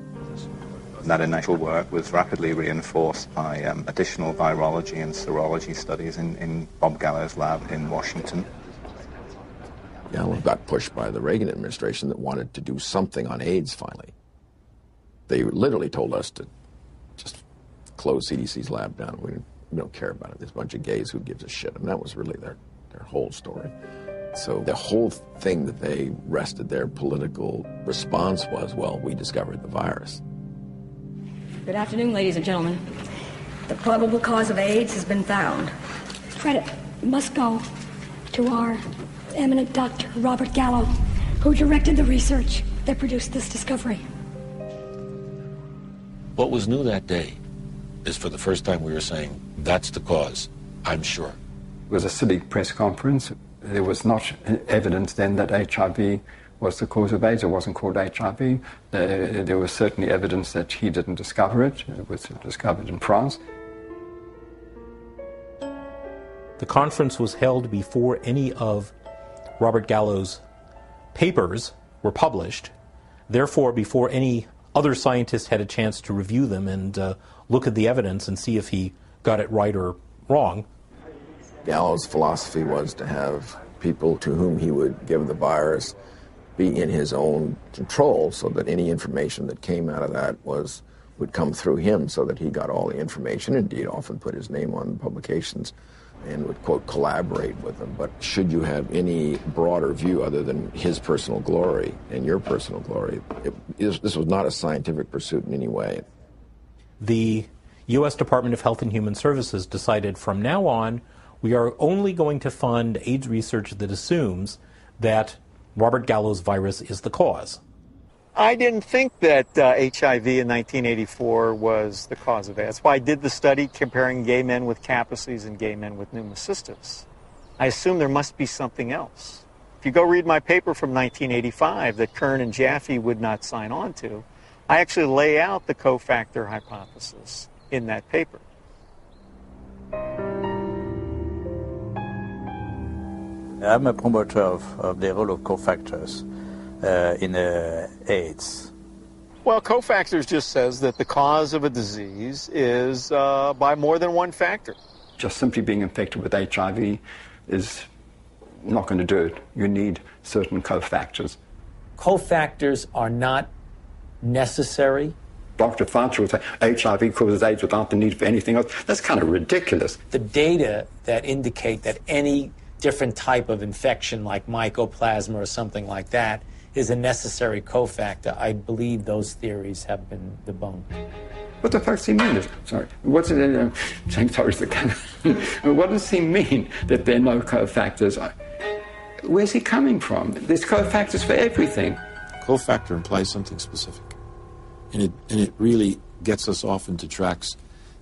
That initial work was rapidly reinforced by additional virology and serology studies in Bob Gallo's lab in Washington. Gallo got pushed by the Reagan administration that wanted to do something on AIDS finally. They literally told us to just close CDC's lab down. We don't care about it. There's a bunch of gays, who gives a shit? And that was really their whole story. So the whole thing that they rested their political response was, well, we discovered the virus. Good afternoon, ladies and gentlemen. The probable cause of AIDS has been found. Credit must go to our eminent Dr. Robert Gallo, who directed the research that produced this discovery. What was new that day is for the first time we were saying, that's the cause, I'm sure. It was a silly press conference. There was not evidence then that HIV was the cause of AIDS. It wasn't called HIV. There was certainly evidence that he didn't discover it. It was discovered in France. The conference was held before any of Robert Gallo's papers were published, therefore before any other scientists had a chance to review them and look at the evidence and see if he got it right or wrong. Gallo's philosophy was to have people to whom he would give the virus be in his own control, so that any information that came out of that would come through him, so that he got all the information. Indeed, often put his name on publications and would, quote, collaborate with them. But should you have any broader view other than his personal glory and your personal glory, this was not a scientific pursuit in any way. The U.S. Department of Health and Human Services decided from now on we are only going to fund AIDS research that assumes that Robert Gallo's virus is the cause. I didn't think that HIV in 1984 was the cause of AIDS. That's why I did the study comparing gay men with Kaposi's and gay men with pneumocystis. I assumed there must be something else. If you go read my paper from 1985 that Kern and Jaffe would not sign on to, I actually lay out the cofactor hypothesis in that paper. I'm a promoter of the role of cofactors in AIDS. Well, cofactors just says that the cause of a disease is by more than one factor. Just simply being infected with HIV is not going to do it. You need certain cofactors. Cofactors are not necessary. Dr. FALTA would say HIV causes AIDS without the need for anything else. That's kind of ridiculous. The data that indicate that any different type of infection like mycoplasma or something like that is a necessary cofactor, I believe those theories have been debunked. What the fuck does he mean? Sorry. What's it? What does he mean that there are no cofactors? Where's he coming from? There's cofactors for everything. Cofactor implies something specific. And it really gets us off into tracks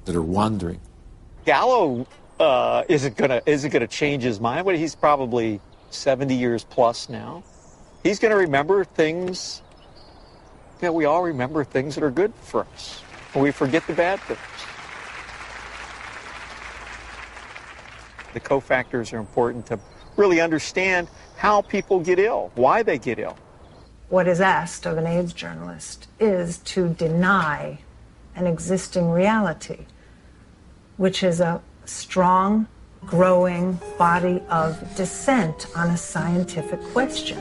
that are wandering. Gallo isn't gonna change his mind. He's probably 70 years plus now. He's gonna remember things. Yeah, we all remember things that are good for us, and we forget the bad things. The cofactors are important to really understand how people get ill, why they get ill. What is asked of an AIDS journalist is to deny an existing reality, which is a strong, growing body of dissent on a scientific question.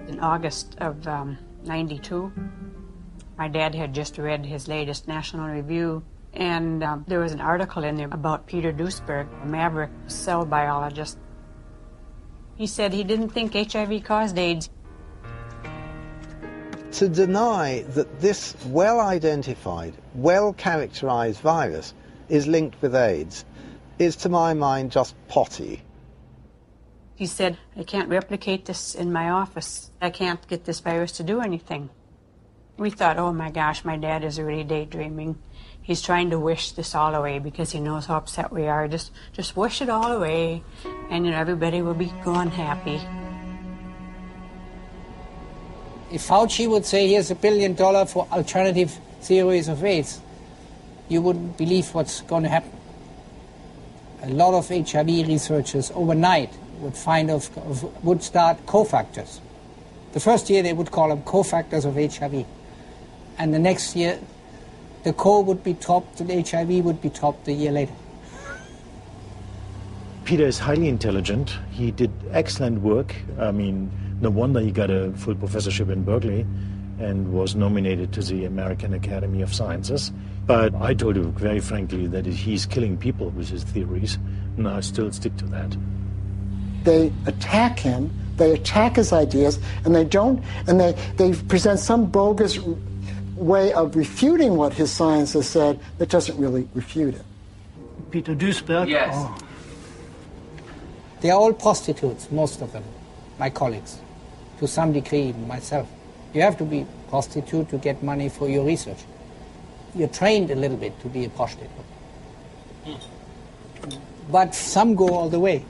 In August of '92, my dad had just read his latest National Review, and there was an article in there about Peter Duesberg, a maverick cell biologist. He said he didn't think HIV caused AIDS. To deny that this well-identified, well-characterized virus is linked with AIDS is, to my mind, just potty. He said, I can't replicate this in my office. I can't get this virus to do anything. We thought, oh my gosh, my dad is really daydreaming. He's trying to wish this all away because he knows how upset we are. Just wish it all away, and everybody will be gone happy. If Fauci would say, here's $1 billion for alternative theories of AIDS, you wouldn't believe what's going to happen. A lot of HIV researchers overnight would start cofactors. The first year they would call them cofactors of HIV. And the next year, the co would be topped and HIV would be topped a year later. Peter is highly intelligent. He did excellent work. I mean, no wonder he got a full professorship in Berkeley and was nominated to the American Academy of Sciences. But I told you very frankly that he's killing people with his theories, and I still stick to that. They attack him, they attack his ideas, and they present some bogus way of refuting what his science has said that doesn't really refute it. Peter Duesberg? Yes. They are all prostitutes, most of them, my colleagues, to some degree, myself. You have to be a prostitute to get money for your research. You're trained a little bit to be a prostitute. But some go all the way.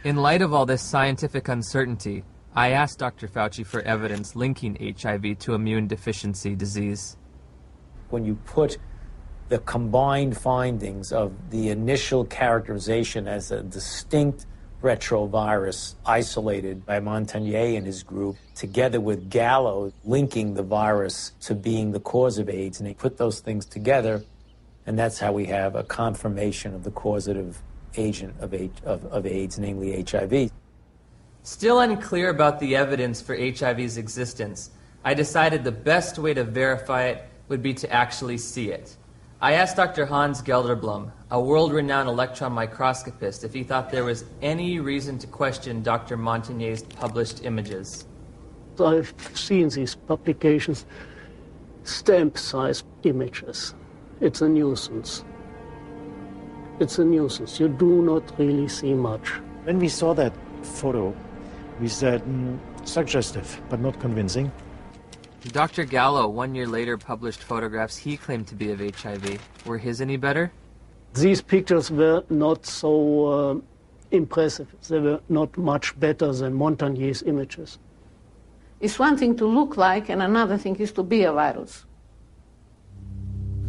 In light of all this scientific uncertainty, I asked Dr. Fauci for evidence linking HIV to immune deficiency disease. When you put the combined findings of the initial characterization as a distinct retrovirus isolated by Montagnier and his group, together with Gallo linking the virus to being the cause of AIDS, and they put those things together, and that's how we have a confirmation of the causative agent of AIDS, namely HIV. Still unclear about the evidence for HIV's existence, I decided the best way to verify it would be to actually see it. I asked Dr. Hans Gelderblum, a world-renowned electron microscopist, if he thought there was any reason to question Dr. Montagnier's published images. I've seen these publications, stamp-sized images. It's a nuisance. It's a nuisance. You do not really see much. When we saw that photo, we said, suggestive, but not convincing. Dr. Gallo, 1 year later, published photographs he claimed to be of HIV. Were his any better? These pictures were not so impressive. They were not much better than Montagnier's images. It's one thing to look like, and another thing is to be a virus.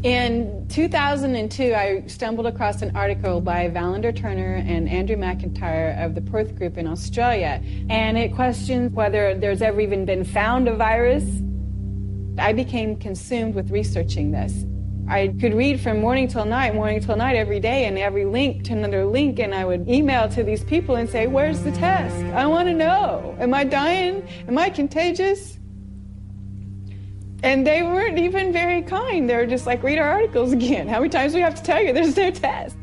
In 2002, I stumbled across an article by Valander Turner and Andrew McIntyre of the Perth Group in Australia, and it questioned whether there's ever even been found a virus. I became consumed with researching this. I could read from morning till night every day, and every link to another link, and I would email to these people and say, where's the test? I want to know. Am I dying? Am I contagious? And they weren't even very kind. They were just like, read our articles again. How many times do we have to tell you there's no test?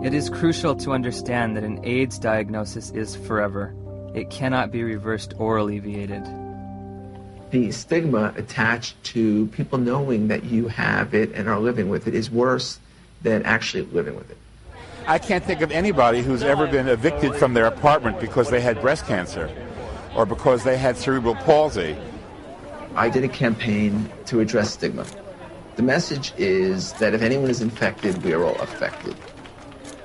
It is crucial to understand that an AIDS diagnosis is forever. It cannot be reversed or alleviated. The stigma attached to people knowing that you have it and are living with it is worse than actually living with it. I can't think of anybody who's ever been evicted from their apartment because they had breast cancer or because they had cerebral palsy. I did a campaign to address stigma. The message is that if anyone is infected, we are all affected.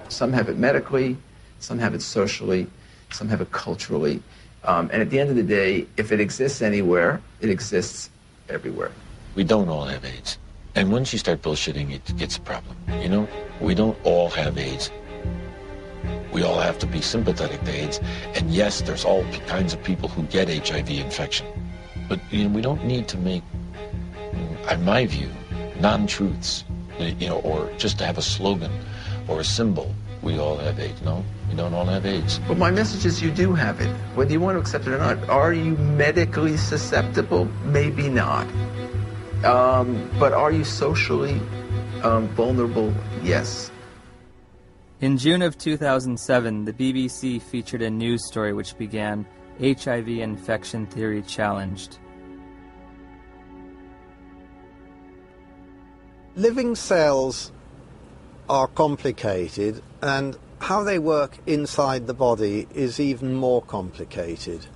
Some have it medically, some have it socially, some have it culturally. And at the end of the day, if it exists anywhere, it exists everywhere. We don't all have AIDS. And once you start bullshitting, it gets a problem. You know, we don't all have AIDS. We all have to be sympathetic to AIDS. And yes, there's all kinds of people who get HIV infection. But you know, we don't need to make, in my view, non-truths, you know, or just to have a slogan or a symbol. We all have AIDS. No, we don't all have AIDS. But my message is you do have it, whether you want to accept it or not. Are you medically susceptible? Maybe not. But are you socially vulnerable? Yes. In June of 2007, the BBC featured a news story which began, HIV infection theory challenged. Living cells are complicated, and how they work inside the body is even more complicated.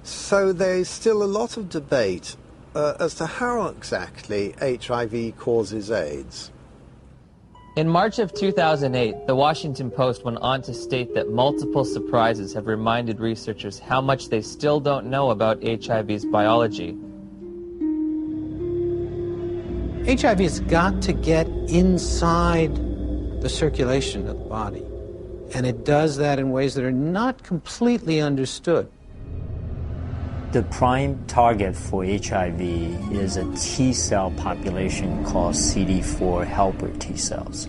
So there's still a lot of debate as to how exactly HIV causes AIDS. In March of 2008, the Washington Post went on to state that multiple surprises have reminded researchers how much they still don't know about HIV's biology. HIV has got to get inside the circulation of the body, and it does that in ways that are not completely understood. The prime target for HIV is a T cell population called CD4 helper T cells.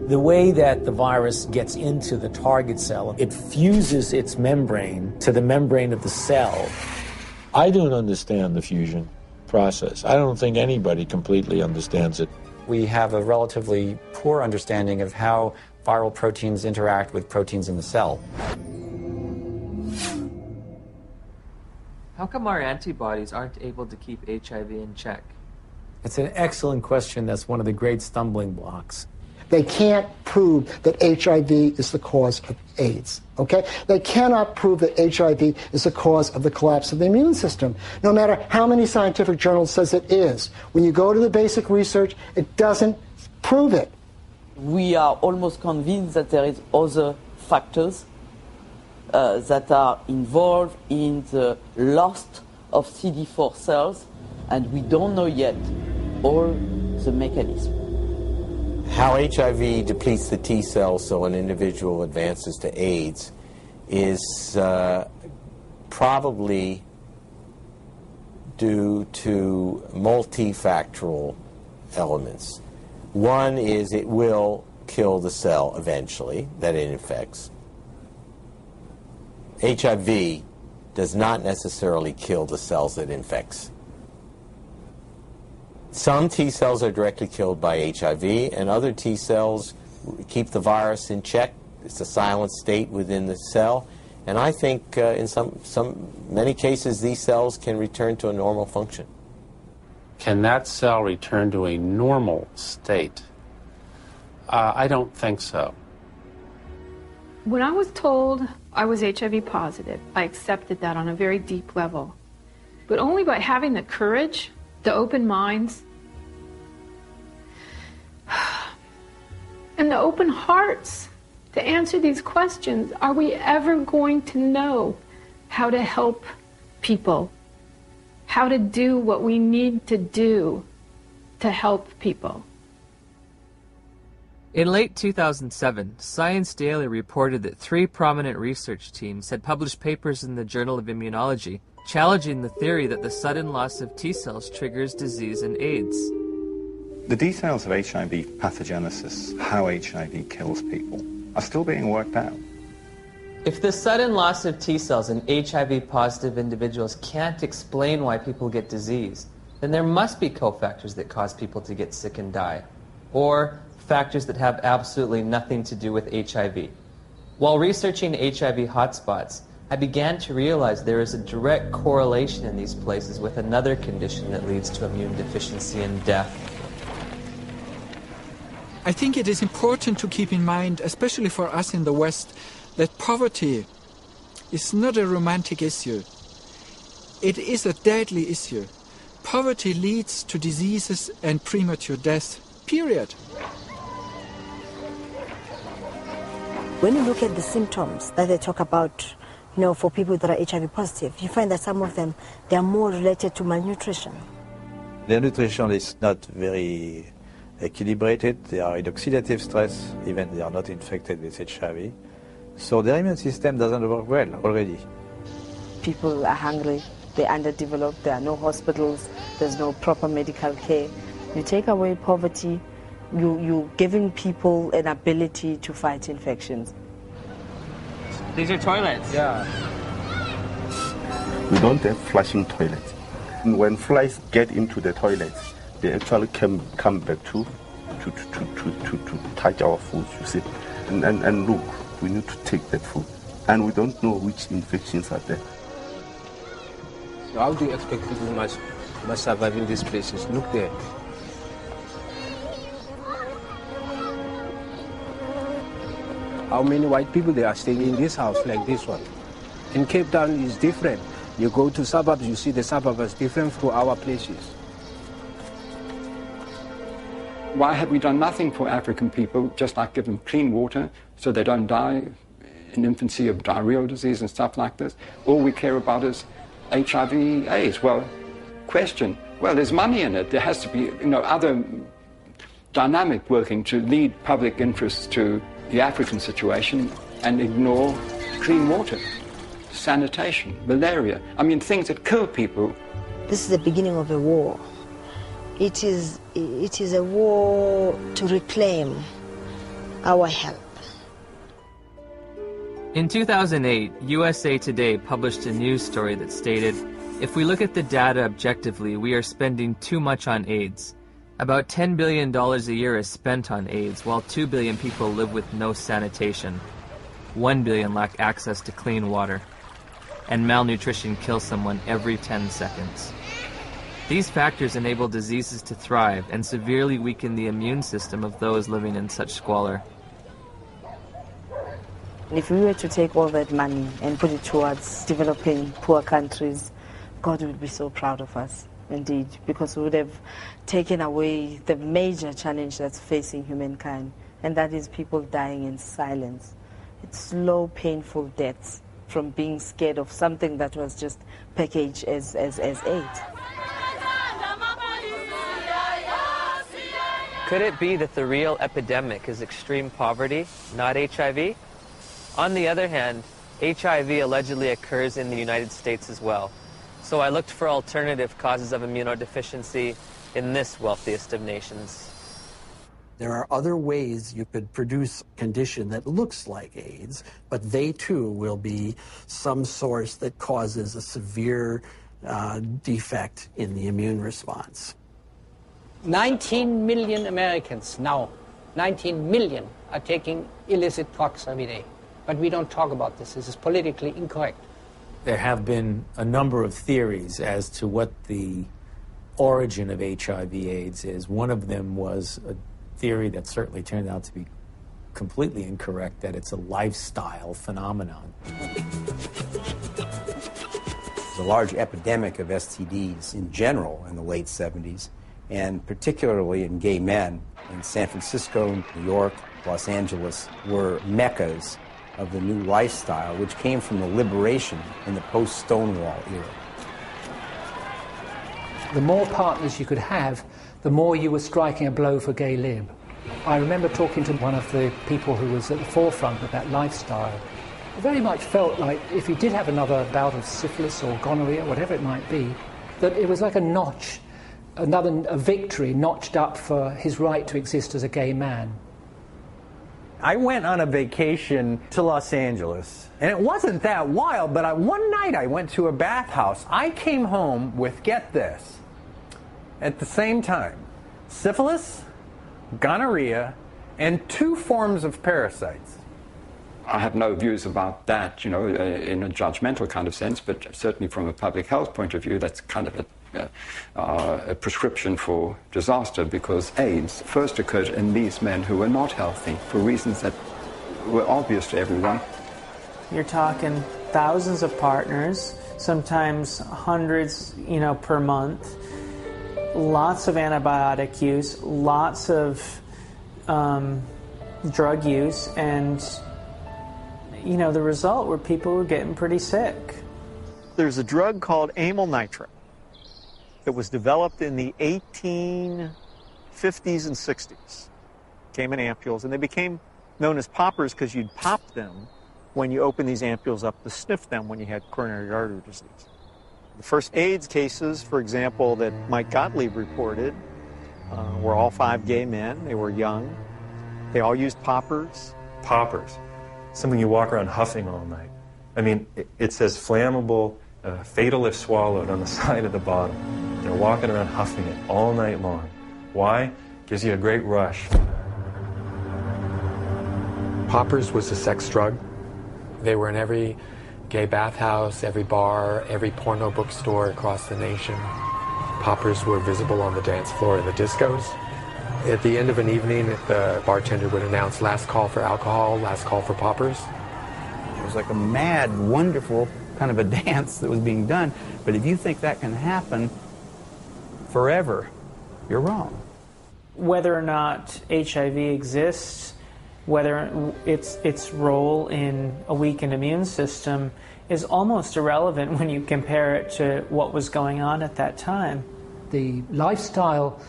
The way that the virus gets into the target cell, it fuses its membrane to the membrane of the cell. I don't understand the fusion process. I don't think anybody completely understands it. We have a relatively poor understanding of how viral proteins interact with proteins in the cell. How come our antibodies aren't able to keep HIV in check? It's an excellent question. That's one of the great stumbling blocks. They can't prove that HIV is the cause of AIDS, okay? They cannot prove that HIV is the cause of the collapse of the immune system, no matter how many scientific journals says it is. When you go to the basic research, it doesn't prove it. We are almost convinced that there is other factors that are involved in the loss of CD4 cells, and we don't know yet all the mechanism. How HIV depletes the T cells so an individual advances to AIDS is probably due to multifactorial elements. One is it will kill the cell eventually that it infects. HIV does not necessarily kill the cells it infects. Some T cells are directly killed by HIV, and other T cells keep the virus in check. It's a silent state within the cell, and I think in many cases these cells can return to a normal function. Can that cell return to a normal state? I don't think so. When I was told I was HIV positive, I accepted that on a very deep level, but only by having the courage, the open minds, and the open hearts to answer these questions. Are we ever going to know how to help people, how to do what we need to do to help people? In late 2007, Science Daily reported that 3 prominent research teams had published papers in the Journal of Immunology challenging the theory that the sudden loss of T cells triggers disease and AIDS. The details of HIV pathogenesis, how HIV kills people, are still being worked out. If the sudden loss of T cells in HIV-positive individuals can't explain why people get disease, then there must be cofactors that cause people to get sick and die, or factors that have absolutely nothing to do with HIV. While researching HIV hotspots, I began to realize there is a direct correlation in these places with another condition that leads to immune deficiency and death. I think it is important to keep in mind, especially for us in the West, that poverty is not a romantic issue. It is a deadly issue. Poverty leads to diseases and premature death, period. When you look at the symptoms that they talk about, for people that are HIV positive, you find that some of them, they are more related to malnutrition. Their nutrition is not very equilibrated. They are in oxidative stress, even they are not infected with HIV. So their immune system doesn't work well already. People are hungry, they're underdeveloped, there are no hospitals, there's no proper medical care. You take away poverty, you're giving people an ability to fight infections. These are toilets. Yeah. We don't have flushing toilets. When flies get into the toilets, they actually come back to touch our food, you see. And look, we need to take that food. And we don't know which infections are there. So how do you expect people must survive in these places? Look there. How many white people they are staying in this house like this one? In Cape Town is different. You go to suburbs, you see the suburbs is different from our places. Why have we done nothing for African people, just like give them clean water so they don't die in infancy of diarrheal disease and stuff like this? All we care about is HIV, AIDS. Well, question. Well, there's money in it. There has to be, other dynamic working to lead public interests to the African situation and ignore clean water, sanitation, malaria. I mean, things that kill people. This is the beginning of a war. It is a war to reclaim our health. In 2008, USA Today published a news story that stated, if we look at the data objectively, we are spending too much on AIDS. About $10 billion a year is spent on AIDS, while 2 billion people live with no sanitation. 1 billion lack access to clean water. And malnutrition kills someone every 10 seconds. These factors enable diseases to thrive and severely weaken the immune system of those living in such squalor. If we were to take all that money and put it towards developing poor countries, God would be so proud of us, indeed, because we would have taken away the major challenge that's facing humankind, and that is people dying in silence. It's slow, painful deaths from being scared of something that was just packaged as AIDS. Could it be that the real epidemic is extreme poverty, not HIV? On the other hand, HIV allegedly occurs in the United States as well. So I looked for alternative causes of immunodeficiency in this wealthiest of nations. There are other ways you could produce a condition that looks like AIDS, but they too will be some source that causes a severe defect in the immune response. 19 million Americans now, 19 million are taking illicit drugs every day. But we don't talk about this. This is politically incorrect. There have been a number of theories as to what the origin of HIV/AIDS is. One of them was a theory that certainly turned out to be completely incorrect, that it's a lifestyle phenomenon. There's a large epidemic of STDs in general in the late 70s, and particularly in gay men. In San Francisco, New York, Los Angeles were meccas of the new lifestyle, which came from the liberation in the post-Stonewall era. The more partners you could have, the more you were striking a blow for gay lib. I remember talking to one of the people who was at the forefront of that lifestyle. It very much felt like if he did have another bout of syphilis or gonorrhea, whatever it might be, that it was like a notch, a victory notched up for his right to exist as a gay man. I went on a vacation to Los Angeles, and it wasn't that wild, but one night I went to a bathhouse. I came home with, get this, at the same time, syphilis, gonorrhea, and 2 forms of parasites. I have no views about that, in a judgmental kind of sense, but certainly from a public health point of view, that's kind of a prescription for disaster, because AIDS first occurred in these men who were not healthy for reasons that were obvious to everyone. You're talking thousands of partners, sometimes hundreds, per month, lots of antibiotic use, lots of drug use, and the result were people were getting pretty sick. There's a drug called amyl nitrate. It was developed in the 1850s and 60s. Came in ampules, and they became known as poppers because you'd pop them when you open these ampules up to sniff them when you had coronary artery disease. The first AIDS cases, for example, that Mike Gottlieb reported were all 5 gay men. They were young. They all used poppers. Poppers, something you walk around huffing all night. I mean, it says flammable, fatal if swallowed on the side of the bottle. They're walking around huffing it all night long. Why? Gives you a great rush. Poppers was a sex drug. They were in every gay bathhouse, every bar, every porno bookstore across the nation. Poppers were visible on the dance floor in the discos. At the end of an evening, the bartender would announce last call for alcohol, last call for poppers. It was like a mad, wonderful kind of a dance that was being done. But if you think that can happen forever, you're wrong. Whether or not HIV exists, whether its role in a weakened immune system is almost irrelevant when you compare it to what was going on at that time. The lifestyle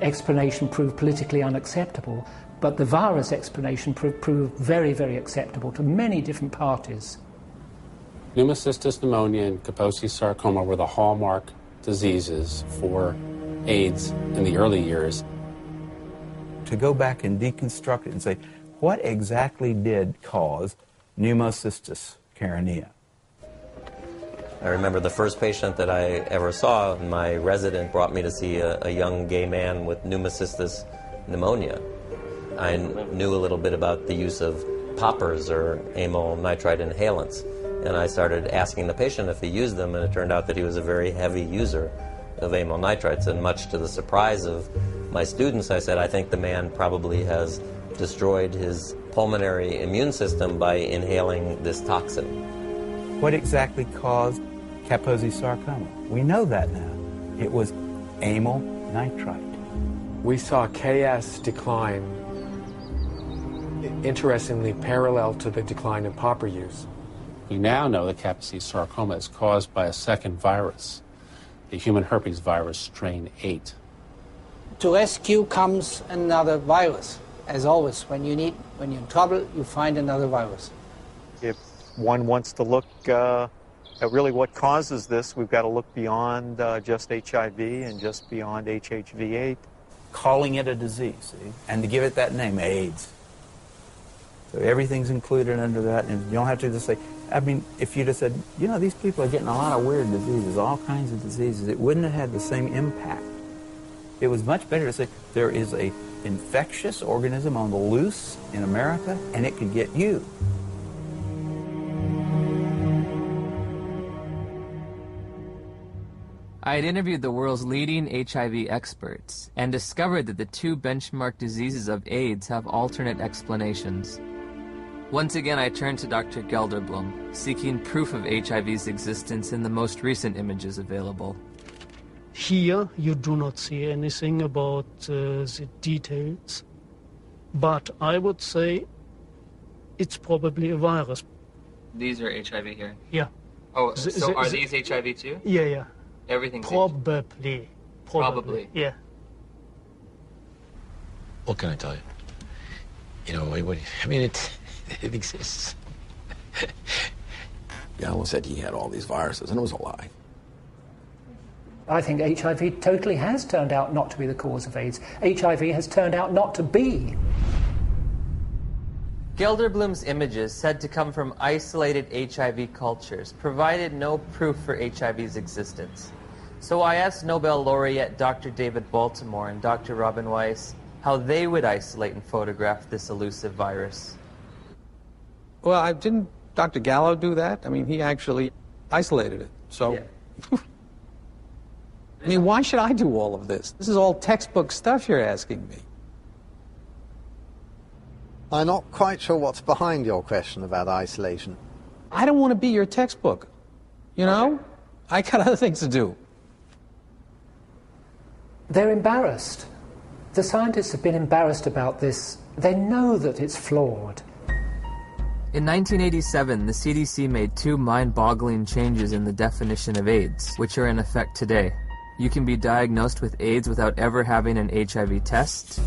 explanation proved politically unacceptable, but the virus explanation proved very, very acceptable to many different parties. Pneumocystis pneumonia and Kaposi's sarcoma were the hallmark diseases for AIDS in the early years. To go back and deconstruct it and say, what exactly did cause pneumocystis carinea? I remember the first patient that I ever saw, my resident brought me to see a young gay man with pneumocystis pneumonia. I knew a little bit about the use of poppers or amyl nitrite inhalants, and I started asking the patient if he used them, and it turned out that he was a very heavy user of amyl nitrites, and much to the surprise of my students, I said, I think the man probably has destroyed his pulmonary immune system by inhaling this toxin. What exactly caused Kaposi sarcoma? We know that now. It was amyl nitrite. We saw KS decline, interestingly parallel to the decline in popper use. We now know that Kaposi sarcoma is caused by a second virus, the human herpes virus strain 8. To rescue comes another virus. As always, when you're in trouble, you find another virus. If one wants to look at really what causes this, we've got to look beyond just HIV and just beyond HHV8. Calling it a disease, see? And to give it that name, AIDS. So everything's included under that, and you don't have to just say, I mean, if you just said, you know, these people are getting a lot of weird diseases, all kinds of diseases, it wouldn't have had the same impact. It was much better to say, there is a infectious organism on the loose in America, and it could get you. I had interviewed the world's leading HIV experts and discovered that the two benchmark diseases of AIDS have alternate explanations. Once again, I turned to Dr. Gelderblum, seeking proof of HIV's existence in the most recent images available. Here, you do not see anything about the details, but I would say it's probably a virus. These are HIV here? Yeah. Oh, so are these HIV too? Yeah, yeah. Everything's Probably. Probably. Yeah. What can I tell you? You know, I mean, it exists. Gallo said he had all these viruses, and it was a lie. I think HIV totally has turned out not to be the cause of AIDS. HIV has turned out not to be. Gelderblum's images, said to come from isolated HIV cultures, provided no proof for HIV's existence. So I asked Nobel laureate Dr. David Baltimore and Dr. Robin Weiss how they would isolate and photograph this elusive virus. Well, didn't Dr. Gallo do that? I mean, he actually isolated it, so... Yeah. I mean, why should I do all of this? This is all textbook stuff you're asking me. I'm not quite sure what's behind your question about isolation. I don't want to be your textbook, you know? Okay. I got other things to do. They're embarrassed. The scientists have been embarrassed about this. They know that it's flawed. In 1987, the CDC made two mind-boggling changes in the definition of AIDS, which are in effect today. You can be diagnosed with AIDS without ever having an HIV test.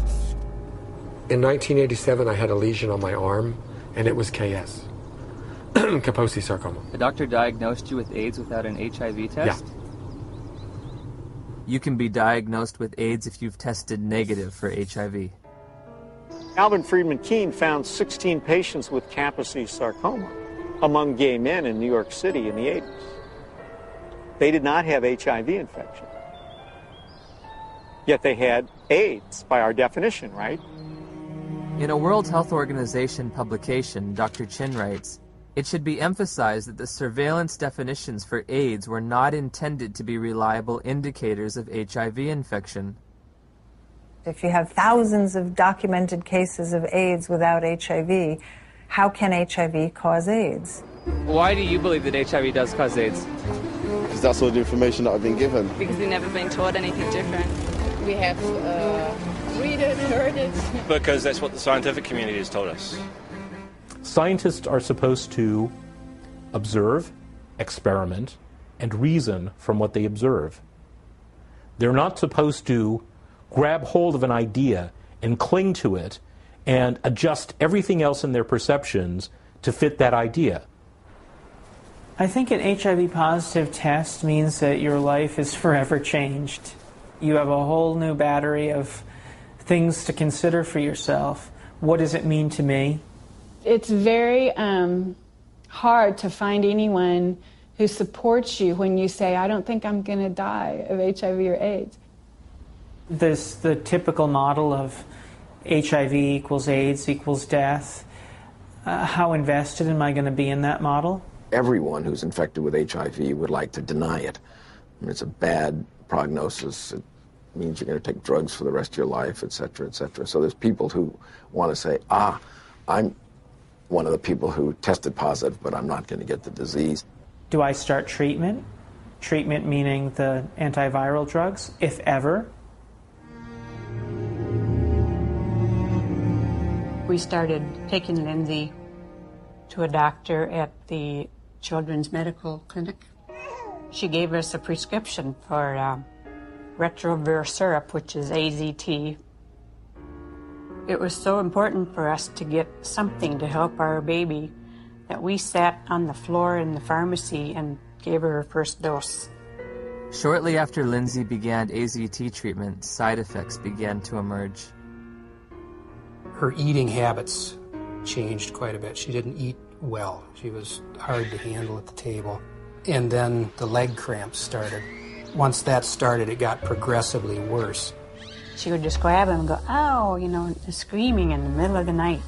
In 1987, I had a lesion on my arm, and it was KS. Kaposi sarcoma. The doctor diagnosed you with AIDS without an HIV test? Yeah. You can be diagnosed with AIDS if you've tested negative for HIV. Alvin Friedman Keene found 16 patients with Kaposi sarcoma among gay men in New York City in the 80s. They did not have HIV infection. Yet they had AIDS by our definition, right? In a World Health Organization publication, Dr. Chin writes, "It should be emphasized that the surveillance definitions for AIDS were not intended to be reliable indicators of HIV infection." If you have thousands of documented cases of AIDS without HIV, how can HIV cause AIDS? Why do you believe that HIV does cause AIDS? Because that's all the information that I've been given. Because we've never been taught anything different. We have read it, heard it. Because that's what the scientific community has told us. Scientists are supposed to observe, experiment, and reason from what they observe. They're not supposed to grab hold of an idea and cling to it and adjust everything else in their perceptions to fit that idea. I think an HIV positive test means that your life is forever changed. You have a whole new battery of things to consider for yourself. What does it mean to me? It's very hard to find anyone who supports you when you say, I don't think I'm going to die of HIV or AIDS. The typical model of HIV equals AIDS equals death. How invested am I going to be in that model? Everyone who's infected with HIV would like to deny it. I mean, it's a bad prognosis. It means you're going to take drugs for the rest of your life, et cetera, et cetera. So there's people who want to say, I'm one of the people who tested positive, but I'm not going to get the disease. Do I start treatment? Treatment meaning the antiviral drugs, if ever. We started taking Lindsay to a doctor at the Children's Medical Clinic. She gave us a prescription for Retrovir syrup, which is AZT. It was so important for us to get something to help our baby that we sat on the floor in the pharmacy and gave her first dose. Shortly after Lindsay began AZT treatment, side effects began to emerge. Her eating habits changed quite a bit. She didn't eat well. She was hard to handle at the table. And then the leg cramps started. Once that started, it got progressively worse. She would just grab him and go, ow, you know, screaming in the middle of the night.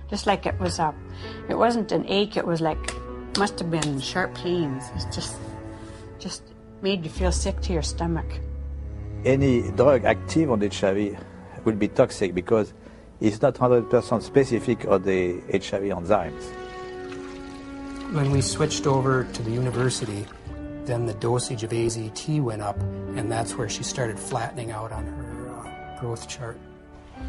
Just like it was it wasn't an ache, it was like, must have been sharp pains. It just made you feel sick to your stomach. Any drug active on HIV will be toxic because it's not 100% specific on the HIV enzymes. When we switched over to the university, then the dosage of AZT went up, and that's where she started flattening out on her growth chart.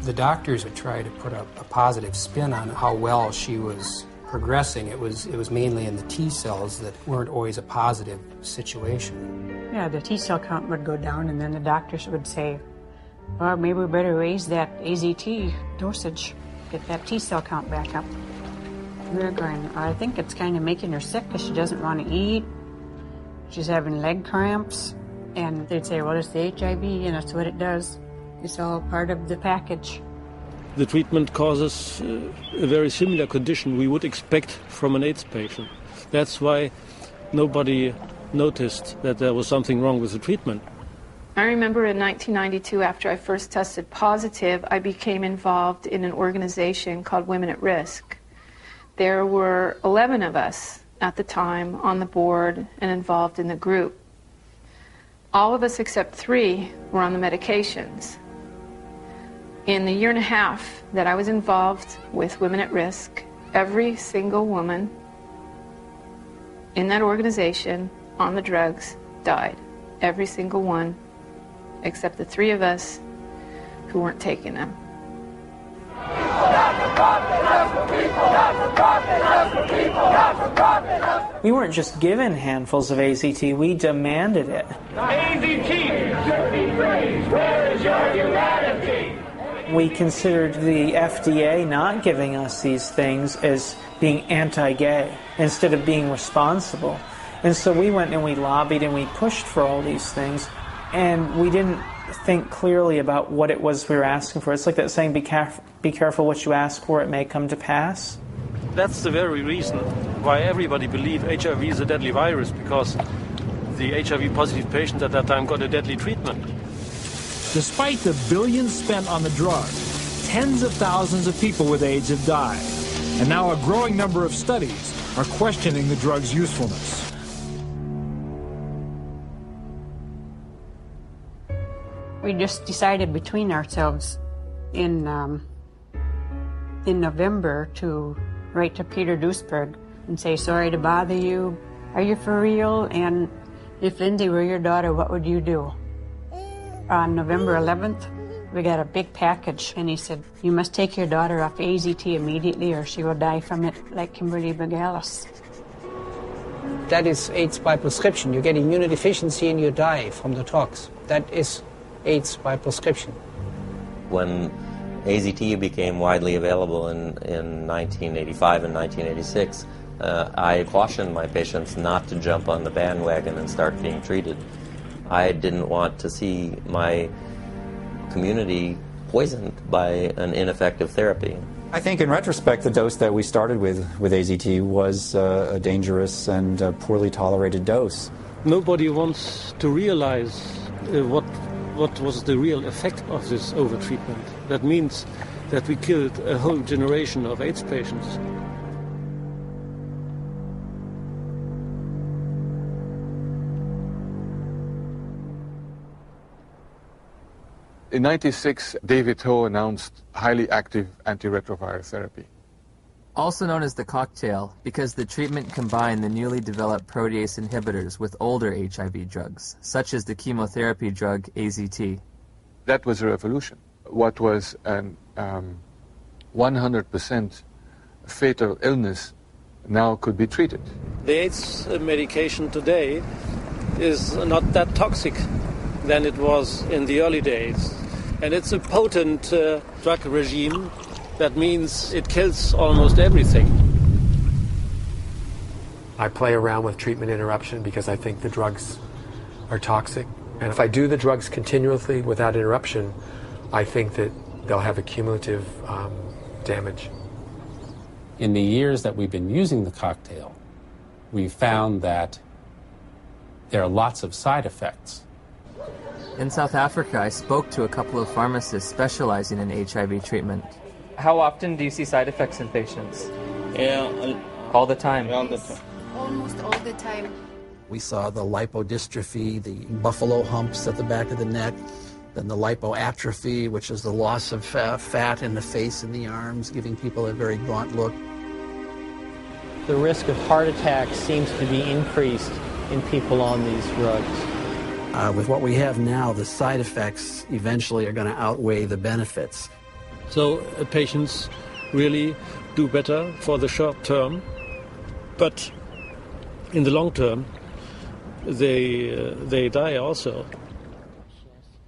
The doctors would try to put a positive spin on how well she was progressing. It was mainly in the T cells that weren't always a positive situation. Yeah, the T cell count would go down, and then the doctors would say, well, maybe we better raise that AZT dosage, get that T cell count back up. We were going, I think it's kind of making her sick because she doesn't want to eat. She's having leg cramps. And they'd say, well, it's the HIV, and that's what it does. It's all part of the package. The treatment causes a very similar condition we would expect from an AIDS patient. That's why nobody noticed that there was something wrong with the treatment. I remember in 1992, after I first tested positive, I became involved in an organization called Women at Risk. There were 11 of us at the time on the board and involved in the group. All of us except 3 were on the medications. In the year and a half that I was involved with Women at Risk, every single woman in that organization on the drugs died. Every single one, except the 3 of us who weren't taking them. We weren't just given handfuls of AZT, we demanded it. AZT should be praised. Where is your humanity? We considered the FDA not giving us these things as being anti-gay instead of being responsible. And so we went and we lobbied and we pushed for all these things, and we didn't think clearly about what it was we were asking for. It's like that saying, be careful what you ask for, it may come to pass. That's the very reason why everybody believed HIV is a deadly virus, because the HIV-positive patients at that time got a deadly treatment. Despite the billions spent on the drug, tens of thousands of people with AIDS have died. And now a growing number of studies are questioning the drug's usefulness. We just decided between ourselves in November to write to Peter Duisberg and say, sorry to bother you. Are you for real? And if Lindsay were your daughter, what would you do? On November 11th, we got a big package, and he said, you must take your daughter off AZT immediately or she will die from it like Kimberly Begalis. That is AIDS by prescription. You get immunodeficiency and you die from the tox. That is AIDS by prescription. When AZT became widely available in 1985 and 1986, I cautioned my patients not to jump on the bandwagon and start being treated. I didn't want to see my community poisoned by an ineffective therapy. I think in retrospect, the dose that we started with AZT was a dangerous and poorly tolerated dose. Nobody wants to realize what was the real effect of this overtreatment. That means that we killed a whole generation of AIDS patients. In 1996, David Ho announced highly active antiretroviral therapy. Also known as the cocktail, because the treatment combined the newly developed protease inhibitors with older HIV drugs, such as the chemotherapy drug AZT. That was a revolution. What was an 100% fatal illness now could be treated. The AIDS medication today is not that toxic than it was in the early days. And it's a potent drug regime. That means it kills almost everything. I play around with treatment interruption because I think the drugs are toxic. And if I do the drugs continuously without interruption, I think that they'll have a cumulative damage. In the years that we've been using the cocktail, we've found that there are lots of side effects. In South Africa, I spoke to a couple of pharmacists specializing in HIV treatment. How often do you see side effects in patients? All the time? All the time. Almost all the time. We saw the lipodystrophy, the buffalo humps at the back of the neck, then the lipoatrophy, which is the loss of fat in the face and the arms, giving people a very gaunt look. The risk of heart attack seems to be increased in people on these drugs. With what we have now, the side effects eventually are going to outweigh the benefits. So patients really do better for the short term, but in the long term, they die also.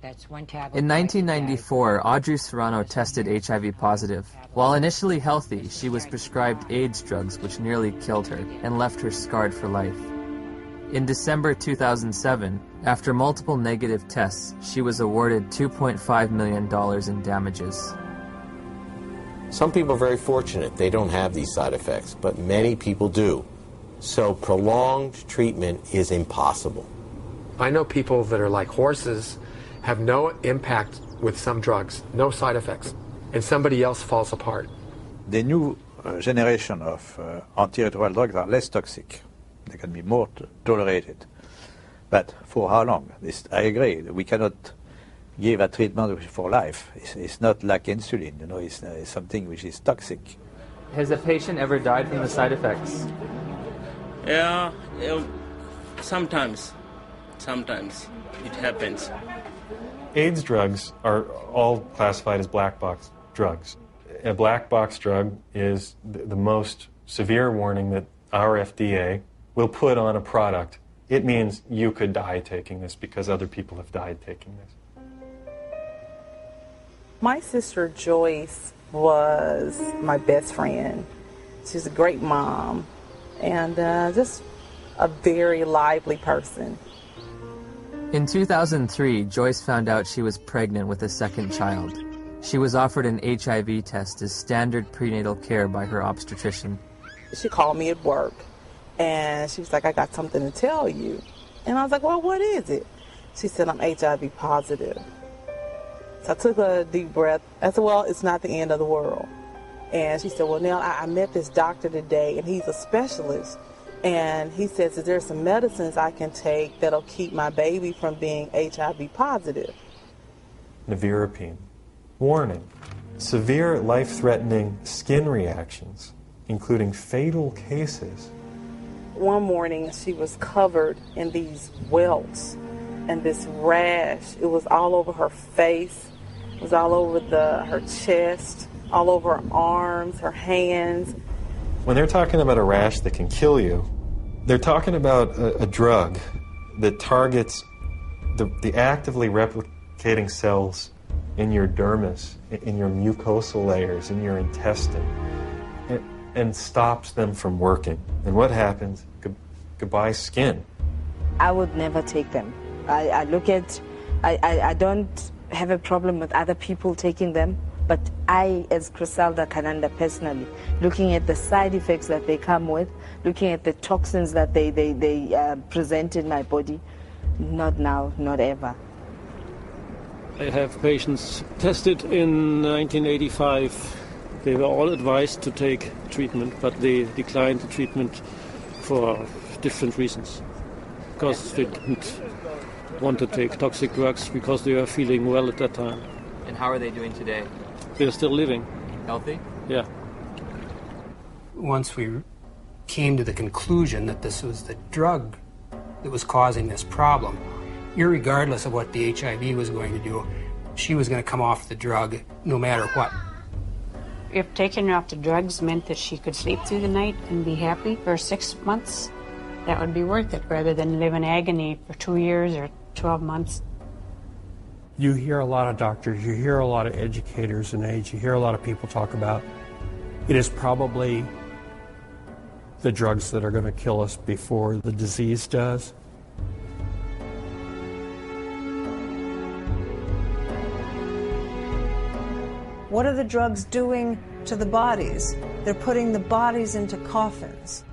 In 1994, Audrey Serrano tested HIV positive. While initially healthy, she was prescribed AIDS drugs which nearly killed her and left her scarred for life. In December 2007, after multiple negative tests, she was awarded $2.5 million in damages. Some people are very fortunate. They don't have these side effects, but many people do. So prolonged treatment is impossible. I know people that are like horses, have no impact with some drugs, no side effects, and somebody else falls apart. The new generation of antiretroviral drugs are less toxic. They can be more tolerated. But for how long? I agree. We cannot give a treatment for life. It's not like insulin, you know, it's something which is toxic. Has a patient ever died from the side effects? Yeah, sometimes it happens. AIDS drugs are all classified as black box drugs. A black box drug is the most severe warning that our FDA will put on a product. It means you could die taking this because other people have died taking this. My sister Joyce was my best friend. She's a great mom and just a very lively person. In 2003, Joyce found out she was pregnant with a second child. She was offered an HIV test as standard prenatal care by her obstetrician. She called me at work and she was like, I got something to tell you. And I was like, well, what is it? She said, I'm HIV positive. So I took a deep breath. I said, well, it's not the end of the world. And she said, well, Nell, I met this doctor today, and he's a specialist. And he says that there's some medicines I can take that'll keep my baby from being HIV positive. Nevirapine. Warning. Severe life-threatening skin reactions, including fatal cases. One morning, she was covered in these welts and this rash. It was all over her face. It was all over her chest, all over her arms, her hands. When they're talking about a rash that can kill you, they're talking about a drug that targets the actively replicating cells in your dermis, in your mucosal layers, in your intestine, and stops them from working. And what happens? Goodbye skin. I would never take them. I don't have a problem with other people taking them, but I, as Griselda Kananda personally, looking at the side effects that they come with, looking at the toxins that they present in my body, not now, not ever. I have patients tested in 1985. They were all advised to take treatment, but they declined the treatment for different reasons, because they didn't want to take toxic drugs because they are feeling well at that time. And how are they doing today? They're still living. Healthy? Yeah. Once we came to the conclusion that this was the drug that was causing this problem, irregardless of what the HIV was going to do, she was going to come off the drug no matter what. If taking her off the drugs meant that she could sleep through the night and be happy for 6 months, that would be worth it rather than live in agony for 2 years or 12 months. You hear a lot of doctors, you hear a lot of educators in AIDS, you hear a lot of people talk about it is probably the drugs that are going to kill us before the disease does. What are the drugs doing to the bodies? They're putting the bodies into coffins.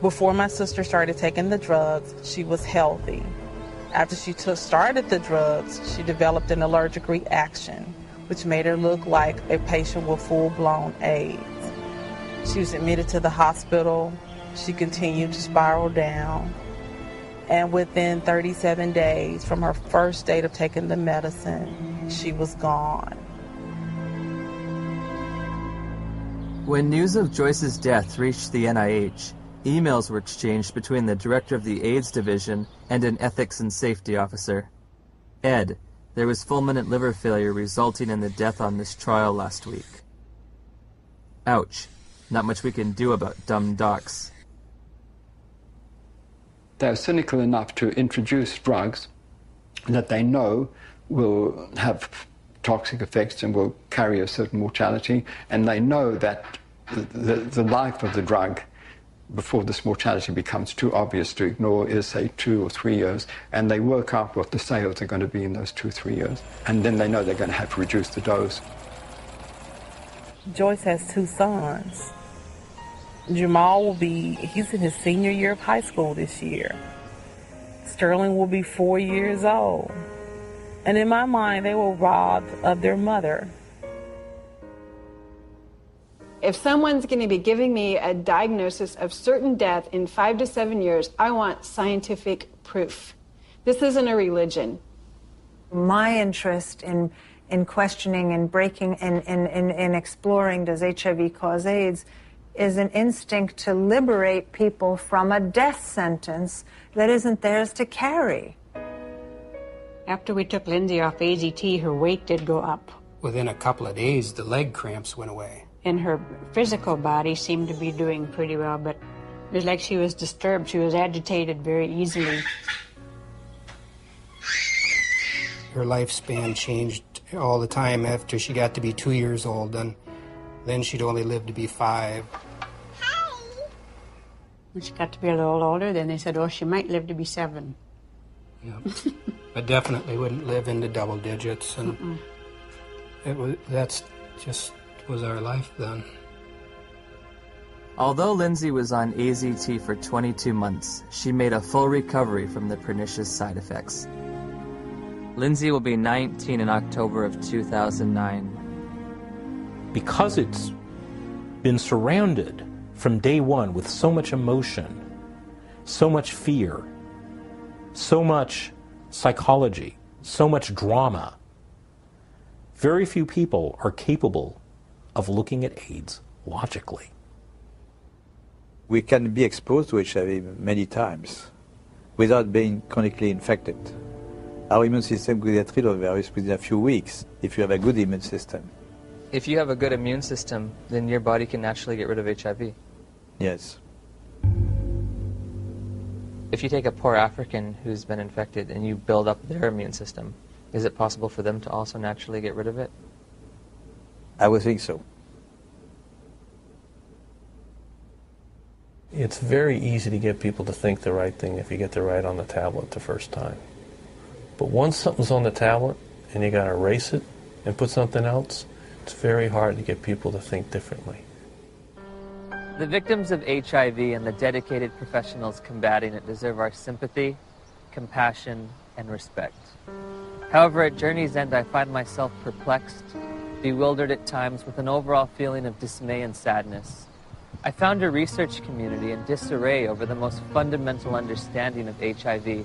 Before my sister started taking the drugs, she was healthy. After she started the drugs, she developed an allergic reaction, which made her look like a patient with full-blown AIDS. She was admitted to the hospital. She continued to spiral down. And within 37 days from her first date of taking the medicine, she was gone. When news of Joyce's death reached the NIH, emails were exchanged between the director of the AIDS division and an ethics and safety officer. Ed, there was fulminant liver failure resulting in the death on this trial last week. Ouch. Not much we can do about dumb docs. They're cynical enough to introduce drugs that they know will have toxic effects and will carry a certain mortality, and they know that the life of the drug before this mortality becomes too obvious to ignore is, say, 2 or 3 years, and they work out what the sales are going to be in those 2 or 3 years, and then they know they're going to have to reduce the dose. Joyce has 2 sons. Jamal he's in his senior year of high school this year. Sterling will be 4 years old. And in my mind, they were robbed of their mother. If someone's going to be giving me a diagnosis of certain death in 5 to 7 years, I want scientific proof. This isn't a religion. My interest in questioning and breaking and exploring does HIV cause AIDS is an instinct to liberate people from a death sentence that isn't theirs to carry. After we took Lindsay off AZT, her weight did go up. Within a couple of days, the leg cramps went away. And her physical body seemed to be doing pretty well, but it was like she was disturbed. She was agitated very easily. Her lifespan changed all the time after she got to be 2 years old, and then she'd only live to be 5. When she got to be a little older, then they said, oh, she might live to be 7. Yep. But definitely wouldn't live into double digits, and that's just was our life then. Although Lindsay was on AZT for 22 months, she made a full recovery from the pernicious side effects. Lindsay will be 19 in October of 2009. Because it's been surrounded from day one with so much emotion, so much fear, so much psychology, so much drama, very few people are capable of looking at AIDS logically. We can be exposed to HIV many times without being chronically infected. Our immune system could get rid of the virus within a few weeks if you have a good immune system. If you have a good immune system, then your body can naturally get rid of HIV. Yes. If you take a poor African who's been infected and you build up their immune system, is it possible for them to also naturally get rid of it? I would think so. It's very easy to get people to think the right thing if you get the right on the tablet the first time. But once something's on the tablet and you got to erase it and put something else, it's very hard to get people to think differently. The victims of HIV and the dedicated professionals combating it deserve our sympathy, compassion, and respect. However, at Journey's End, I find myself perplexed, bewildered at times with an overall feeling of dismay and sadness. I found a research community in disarray over the most fundamental understanding of HIV,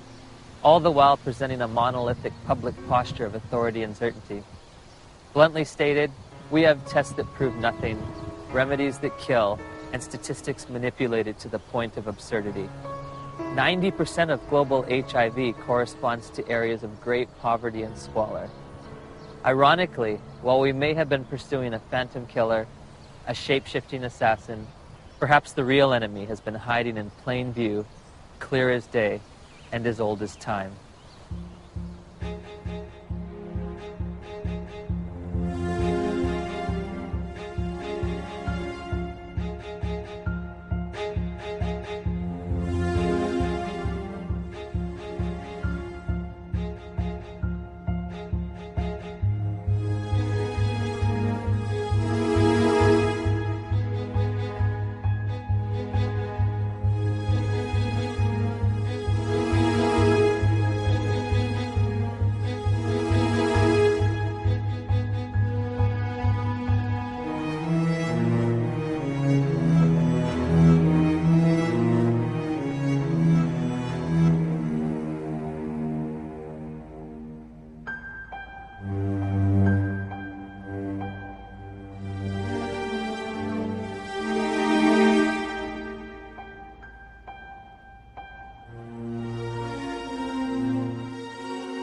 all the while presenting a monolithic public posture of authority and certainty. Bluntly stated, we have tests that prove nothing, remedies that kill, and statistics manipulated to the point of absurdity. 90% of global HIV corresponds to areas of great poverty and squalor. Ironically, while we may have been pursuing a phantom killer, a shape-shifting assassin, perhaps the real enemy has been hiding in plain view, clear as day, and as old as time.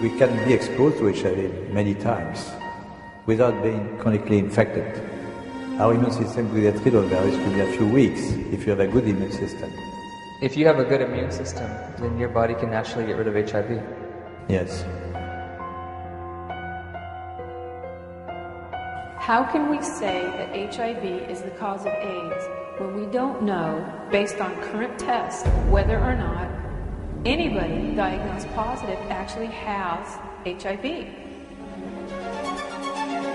We can be exposed to HIV many times without being chronically infected. Our immune system could get rid of the virus within a few weeks if you have a good immune system. If you have a good immune system, then your body can naturally get rid of HIV. Yes. How can we say that HIV is the cause of AIDS when we don't know, based on current tests, whether or not anybody diagnosed positive actually has HIV?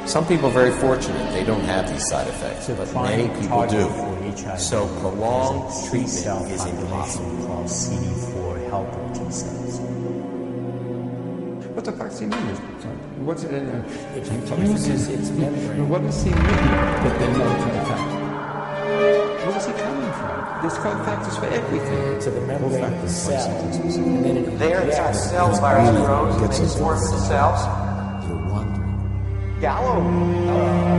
Some people are very fortunate they don't have these side effects, but many people do. So prolonged treatment is impossible. Called CD4 helper T cells. What's a vaccine mean? What's it in? It uses its membrane. What does he mean? But then multi-factor. Where is he coming from? There's factors for everything. So the membrane of the cell, and then it There, that cell virus grows and they form the cells. You're wondering. Gallo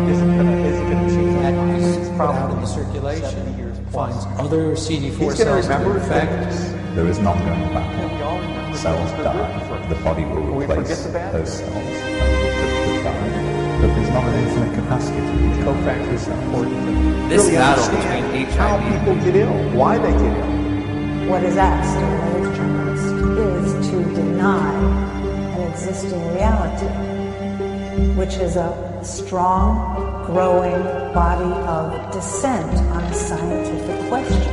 is it going to change that? It's probably out in the circulation. Finds other CD4 cells. He's going to remember, in fact, there is an ongoing battle. Cells die, the body will replace those cells that die. But there's not an infinite capacity to use cofactors are important. This really battle between HIV. How people get ill, why they get ill. What is asked of an AIDS journalist is to deny an existing reality, which is a strong, growing body of dissent on a scientific question.